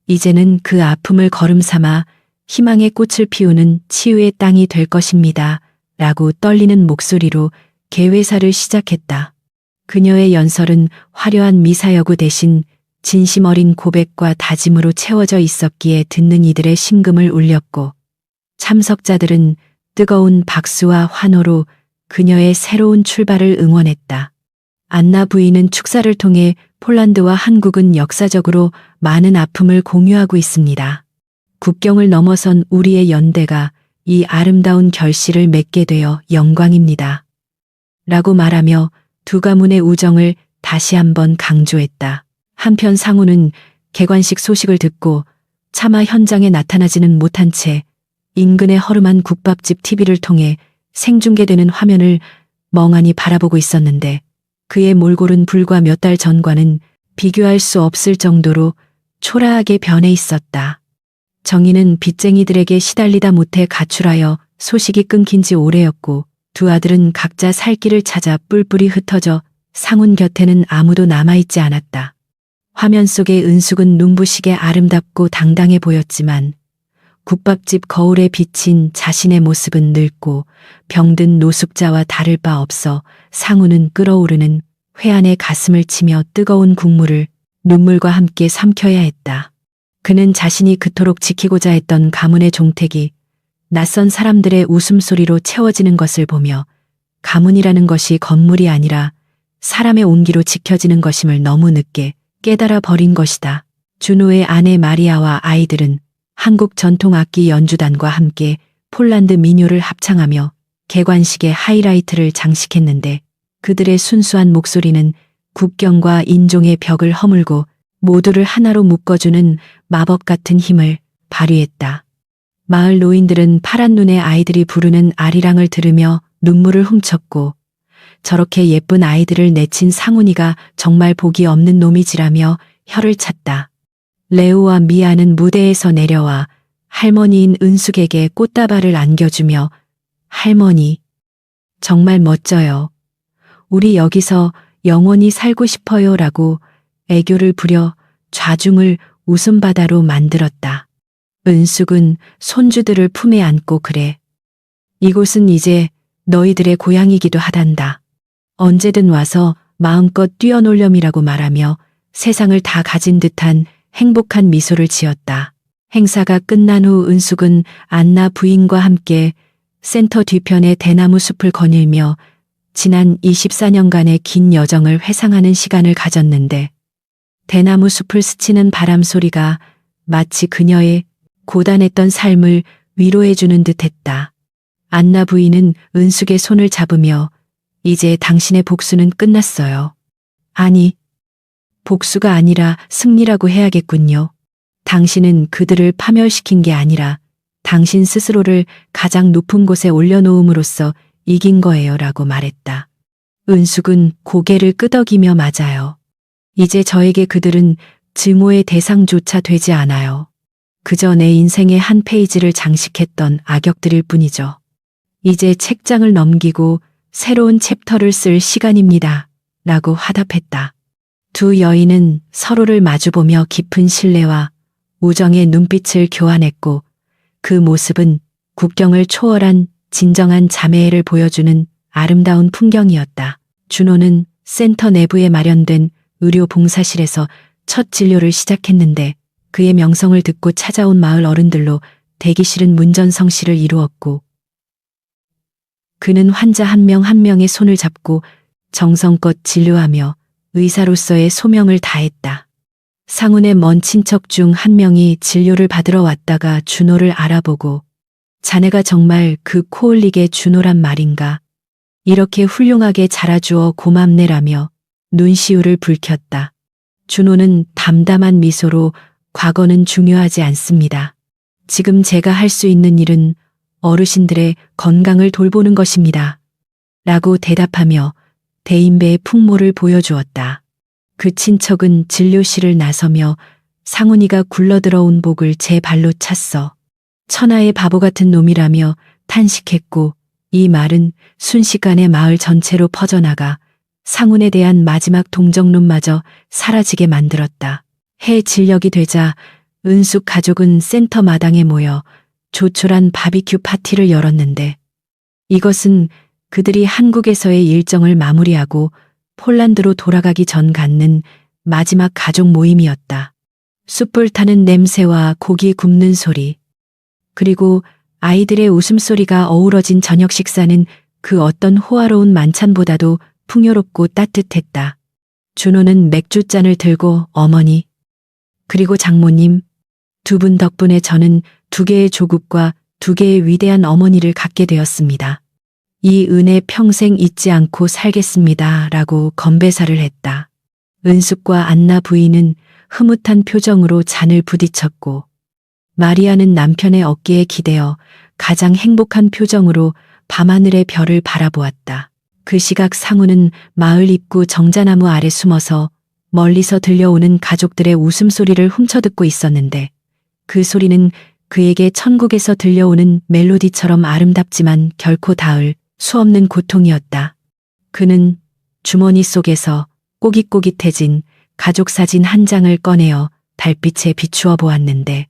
이제는 그 아픔을 걸음삼아 희망의 꽃을 피우는 치유의 땅이 될 것입니다. 라고 떨리는 목소리로 개회사를 시작했다. 그녀의 연설은 화려한 미사여구 대신 진심 어린 고백과 다짐으로 채워져 있었기에 듣는 이들의 심금을 울렸고 참석자들은 뜨거운 박수와 환호로 그녀의 새로운 출발을 응원했다. 안나 부인은 축사를 통해 폴란드와 한국은 역사적으로 많은 아픔을 공유하고 있습니다. 국경을 넘어선 우리의 연대가 이 아름다운 결실을 맺게 되어 영광입니다. 라고 말하며 두 가문의 우정을 다시 한번 강조했다. 한편 상우는 개관식 소식을 듣고 차마 현장에 나타나지는 못한 채 인근의 허름한 국밥집 TV를 통해 생중계되는 화면을 멍하니 바라보고 있었는데 그의 몰골은 불과 몇 달 전과는 비교할 수 없을 정도로 초라하게 변해 있었다. 정희는 빚쟁이들에게 시달리다 못해 가출하여 소식이 끊긴 지 오래였고 두 아들은 각자 살 길을 찾아 뿔뿔이 흩어져 상훈 곁에는 아무도 남아있지 않았다. 화면 속의 은숙은 눈부시게 아름답고 당당해 보였지만 국밥집 거울에 비친 자신의 모습은 늙고 병든 노숙자와 다를 바 없어 상우는 끓어오르는 회한의 가슴을 치며 뜨거운 국물을 눈물과 함께 삼켜야 했다. 그는 자신이 그토록 지키고자 했던 가문의 종택이 낯선 사람들의 웃음소리로 채워지는 것을 보며 가문이라는 것이 건물이 아니라 사람의 온기로 지켜지는 것임을 너무 늦게 깨달아 버린 것이다. 준호의 아내 마리아와 아이들은 한국 전통 악기 연주단과 함께 폴란드 민요를 합창하며 개관식의 하이라이트를 장식했는데 그들의 순수한 목소리는 국경과 인종의 벽을 허물고 모두를 하나로 묶어주는 마법 같은 힘을 발휘했다. 마을 노인들은 파란 눈의 아이들이 부르는 아리랑을 들으며 눈물을 훔쳤고 저렇게 예쁜 아이들을 내친 상훈이가 정말 복이 없는 놈이지라며 혀를 찼다. 레오와 미아는 무대에서 내려와 할머니인 은숙에게 꽃다발을 안겨주며 할머니, 정말 멋져요. 우리 여기서 영원히 살고 싶어요 라고 애교를 부려 좌중을 웃음바다로 만들었다. 은숙은 손주들을 품에 안고 그래. 이곳은 이제 너희들의 고향이기도 하단다. 언제든 와서 마음껏 뛰어놀렴이라고 말하며 세상을 다 가진 듯한 행복한 미소를 지었다. 행사가 끝난 후 은숙은 안나 부인과 함께 센터 뒤편의 대나무 숲을 거닐며 지난 24년간의 긴 여정을 회상하는 시간을 가졌는데 대나무 숲을 스치는 바람 소리가 마치 그녀의 고단했던 삶을 위로해주는 듯했다. 안나 부인은 은숙의 손을 잡으며 이제 당신의 복수는 끝났어요. 아니, 복수가 아니라 승리라고 해야겠군요. 당신은 그들을 파멸시킨 게 아니라 당신 스스로를 가장 높은 곳에 올려놓음으로써 이긴 거예요 라고 말했다. 은숙은 고개를 끄덕이며 맞아요. 이제 저에게 그들은 증오의 대상조차 되지 않아요. 그저 내 인생의 한 페이지를 장식했던 악역들일 뿐이죠. 이제 책장을 넘기고 새로운 챕터를 쓸 시간입니다. 라고 화답했다. 두 여인은 서로를 마주보며 깊은 신뢰와 우정의 눈빛을 교환했고 그 모습은 국경을 초월한 진정한 자매애를 보여주는 아름다운 풍경이었다. 준호는 센터 내부에 마련된 의료 봉사실에서 첫 진료를 시작했는데 그의 명성을 듣고 찾아온 마을 어른들로 대기실은 문전성시를 이루었고 그는 환자 한 명 한 명의 손을 잡고 정성껏 진료하며 의사로서의 소명을 다했다. 상훈의 먼 친척 중 한 명이 진료를 받으러 왔다가 준호를 알아보고 자네가 정말 그 코올릭의 준호란 말인가? 이렇게 훌륭하게 자라주어 고맙네라며 눈시울을 붉혔다. 준호는 담담한 미소로 과거는 중요하지 않습니다. 지금 제가 할 수 있는 일은 어르신들의 건강을 돌보는 것입니다. 라고 대답하며 대인배의 풍모를 보여주었다. 그 친척은 진료실을 나서며 상훈이가 굴러들어온 복을 제 발로 찼어. 천하의 바보 같은 놈이라며 탄식했고 이 말은 순식간에 마을 전체로 퍼져나가 상훈에 대한 마지막 동정론마저 사라지게 만들었다. 해 진력이 되자 은숙 가족은 센터 마당에 모여 조촐한 바비큐 파티를 열었는데 이것은 그들이 한국에서의 일정을 마무리하고 폴란드로 돌아가기 전 갖는 마지막 가족 모임이었다. 숯불 타는 냄새와 고기 굽는 소리, 그리고 아이들의 웃음소리가 어우러진 저녁 식사는 그 어떤 호화로운 만찬보다도 풍요롭고 따뜻했다. 준호는 맥주잔을 들고 어머니, 그리고 장모님, 두 분 덕분에 저는 두 개의 조국과 두 개의 위대한 어머니를 갖게 되었습니다. 이 은혜 평생 잊지 않고 살겠습니다. 라고 건배사를 했다. 은숙과 안나 부인은 흐뭇한 표정으로 잔을 부딪혔고 마리아는 남편의 어깨에 기대어 가장 행복한 표정으로 밤하늘의 별을 바라보았다. 그 시각 상우는 마을 입구 정자나무 아래 숨어서 멀리서 들려오는 가족들의 웃음소리를 훔쳐듣고 있었는데 그 소리는 그에게 천국에서 들려오는 멜로디처럼 아름답지만 결코 닿을 수 없는 고통이었다. 그는 주머니 속에서 꼬깃꼬깃해진 가족 사진 한 장을 꺼내어 달빛에 비추어 보았는데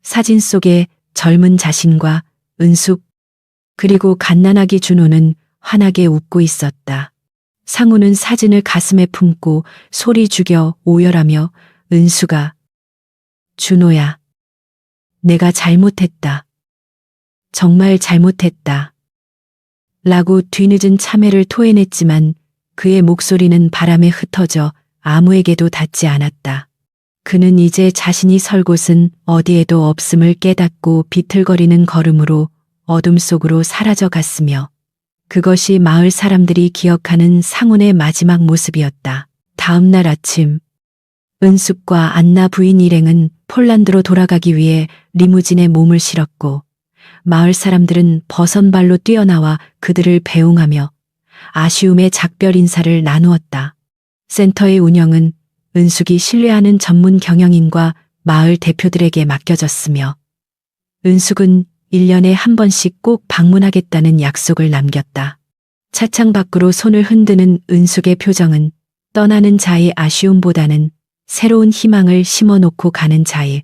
사진 속에 젊은 자신과 은숙 그리고 갓난아기 준호는 환하게 웃고 있었다. 상우는 사진을 가슴에 품고 소리 죽여 오열하며 은숙아, 준호야, 내가 잘못했다. 정말 잘못했다. 라고 뒤늦은 참회를 토해냈지만 그의 목소리는 바람에 흩어져 아무에게도 닿지 않았다. 그는 이제 자신이 설 곳은 어디에도 없음을 깨닫고 비틀거리는 걸음으로 어둠 속으로 사라져 갔으며 그것이 마을 사람들이 기억하는 상훈의 마지막 모습이었다. 다음 날 아침, 은숙과 안나 부인 일행은 폴란드로 돌아가기 위해 리무진에 몸을 실었고 마을 사람들은 버선발로 뛰어나와 그들을 배웅하며 아쉬움의 작별 인사를 나누었다. 센터의 운영은 은숙이 신뢰하는 전문 경영인과 마을 대표들에게 맡겨졌으며 은숙은 1년에 한 번씩 꼭 방문하겠다는 약속을 남겼다. 차창 밖으로 손을 흔드는 은숙의 표정은 떠나는 자의 아쉬움보다는 새로운 희망을 심어놓고 가는 자의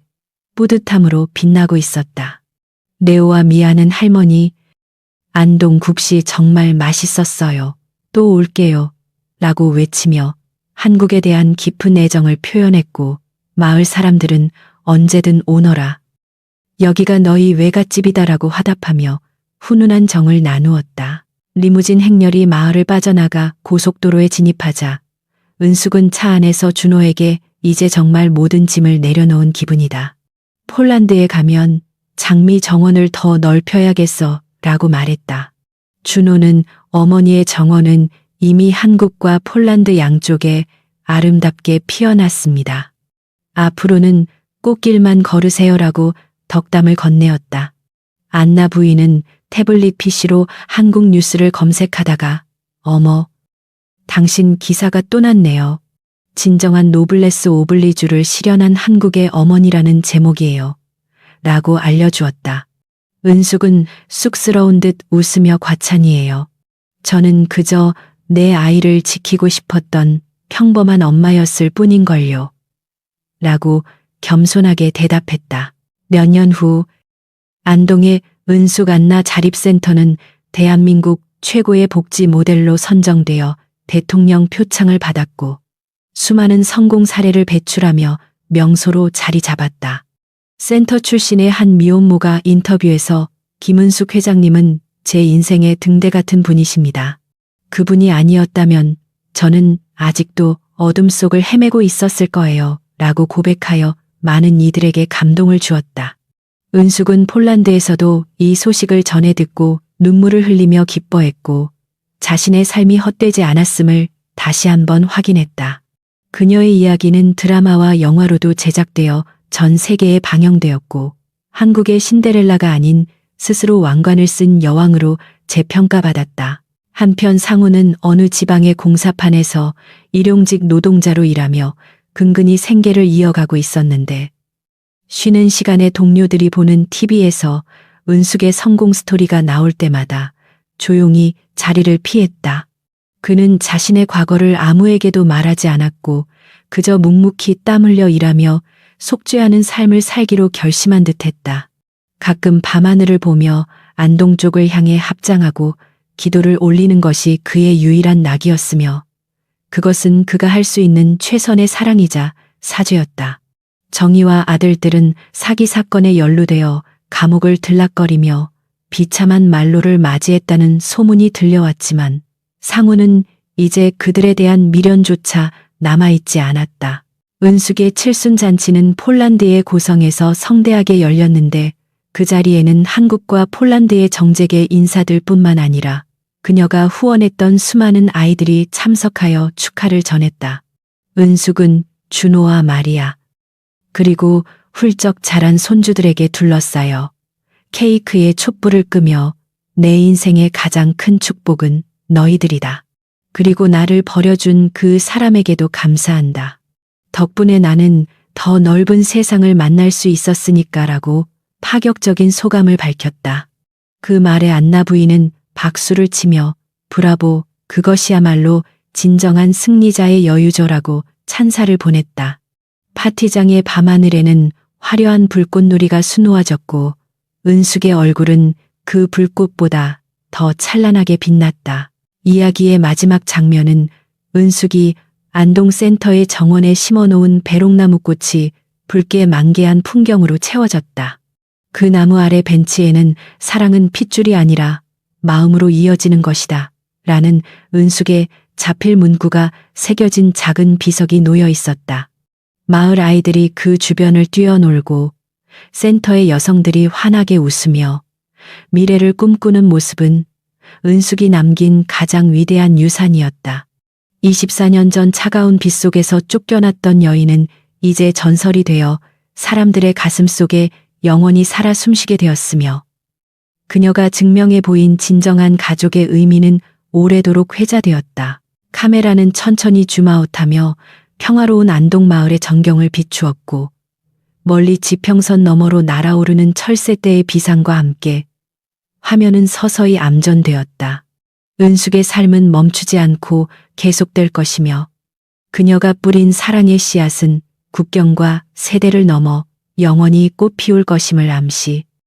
뿌듯함으로 빛나고 있었다. 레오와 미아는 할머니, 안동 국시 정말 맛있었어요. 또 올게요. 라고 외치며 한국에 대한 깊은 애정을 표현했고 마을 사람들은 언제든 오너라. 여기가 너희 외갓집이다라고 화답하며 훈훈한 정을 나누었다. 리무진 행렬이 마을을 빠져나가 고속도로에 진입하자 은숙은 차 안에서 준호에게 이제 정말 모든 짐을 내려놓은 기분이다. 폴란드에 가면 장미 정원을 더 넓혀야겠어 라고 말했다. 준호는 어머니의 정원은 이미 한국과 폴란드 양쪽에 아름답게 피어났습니다. 앞으로는 꽃길만 걸으세요라고 덕담을 건네었다. 안나 부인은 태블릿 PC로 한국 뉴스를 검색하다가 어머, 당신 기사가 또 났네요. 진정한 노블레스 오블리주를 실현한 한국의 어머니라는 제목이에요. 라고 알려주었다. 은숙은 쑥스러운 듯 웃으며 과찬이에요. 저는 그저 내 아이를 지키고 싶었던 평범한 엄마였을 뿐인걸요. 라고 겸손하게 대답했다. 몇 년 후 안동의 은숙 안나 자립센터는 대한민국 최고의 복지 모델로 선정되어 대통령 표창을 받았고 수많은 성공 사례를 배출하며 명소로 자리 잡았다. 센터 출신의 한 미혼모가 인터뷰에서 김은숙 회장님은 제 인생의 등대 같은 분이십니다. 그분이 아니었다면 저는 아직도 어둠 속을 헤매고 있었을 거예요. 라고 고백하여 많은 이들에게 감동을 주었다. 은숙은 폴란드에서도 이 소식을 전해 듣고 눈물을 흘리며 기뻐했고 자신의 삶이 헛되지 않았음을 다시 한번 확인했다. 그녀의 이야기는 드라마와 영화로도 제작되어 전 세계에 방영되었고 한국의 신데렐라가 아닌 스스로 왕관을 쓴 여왕으로 재평가받았다. 한편 상우는 어느 지방의 공사판에서 일용직 노동자로 일하며 근근히 생계를 이어가고 있었는데 쉬는 시간에 동료들이 보는 TV에서 은숙의 성공 스토리가 나올 때마다 조용히 자리를 피했다. 그는 자신의 과거를 아무에게도 말하지 않았고 그저 묵묵히 땀 흘려 일하며 속죄하는 삶을 살기로 결심한 듯했다. 가끔 밤하늘을 보며 안동 쪽을 향해 합장하고 기도를 올리는 것이 그의 유일한 낙이었으며 그것은 그가 할 수 있는 최선의 사랑이자 사죄였다. 정희와 아들들은 사기 사건에 연루되어 감옥을 들락거리며 비참한 말로를 맞이했다는 소문이 들려왔지만 상우는 이제 그들에 대한 미련조차 남아있지 않았다. 은숙의 칠순잔치는 폴란드의 고성에서 성대하게 열렸는데 그 자리에는 한국과 폴란드의 정재계 인사들뿐만 아니라 그녀가 후원했던 수많은 아이들이 참석하여 축하를 전했다. 은숙은 준호와 마리아 그리고 훌쩍 자란 손주들에게 둘러싸여 케이크에 촛불을 끄며 내 인생의 가장 큰 축복은 너희들이다. 그리고 나를 버려준 그 사람에게도 감사한다. 덕분에 나는 더 넓은 세상을 만날 수 있었으니까라고 파격적인 소감을 밝혔다. 그 말에 안나 부인은 박수를 치며 브라보, 그것이야말로 진정한 승리자의 여유죠라고 찬사를 보냈다. 파티장의 밤하늘에는 화려한 불꽃놀이가 수놓아졌고 은숙의 얼굴은 그 불꽃보다 더 찬란하게 빛났다. 이야기의 마지막 장면은 은숙이 안동센터의 정원에 심어놓은 배롱나무 꽃이 붉게 만개한 풍경으로 채워졌다. 그 나무 아래 벤치에는 사랑은 핏줄이 아니라 마음으로 이어지는 것이다. 라는 은숙의 자필 문구가 새겨진 작은 비석이 놓여 있었다. 마을 아이들이 그 주변을 뛰어놀고 센터의 여성들이 환하게 웃으며 미래를 꿈꾸는 모습은 은숙이 남긴 가장 위대한 유산이었다. 24년 전 차가운 빛 속에서 쫓겨났던 여인은 이제 전설이 되어 사람들의 가슴 속에 영원히 살아 숨쉬게 되었으며 그녀가 증명해 보인 진정한 가족의 의미는 오래도록 회자되었다. 카메라는 천천히 줌아웃하며 평화로운 안동마을의 전경을 비추었고 멀리 지평선 너머로 날아오르는 철새떼의 비상과 함께 화면은 서서히 암전되었다. 은숙의 삶은 멈추지 않고 계속될 것이며 그녀가 뿌린 사랑의 씨앗은 국경과 세대를 넘어 영원히 꽃 피울 것임을 암시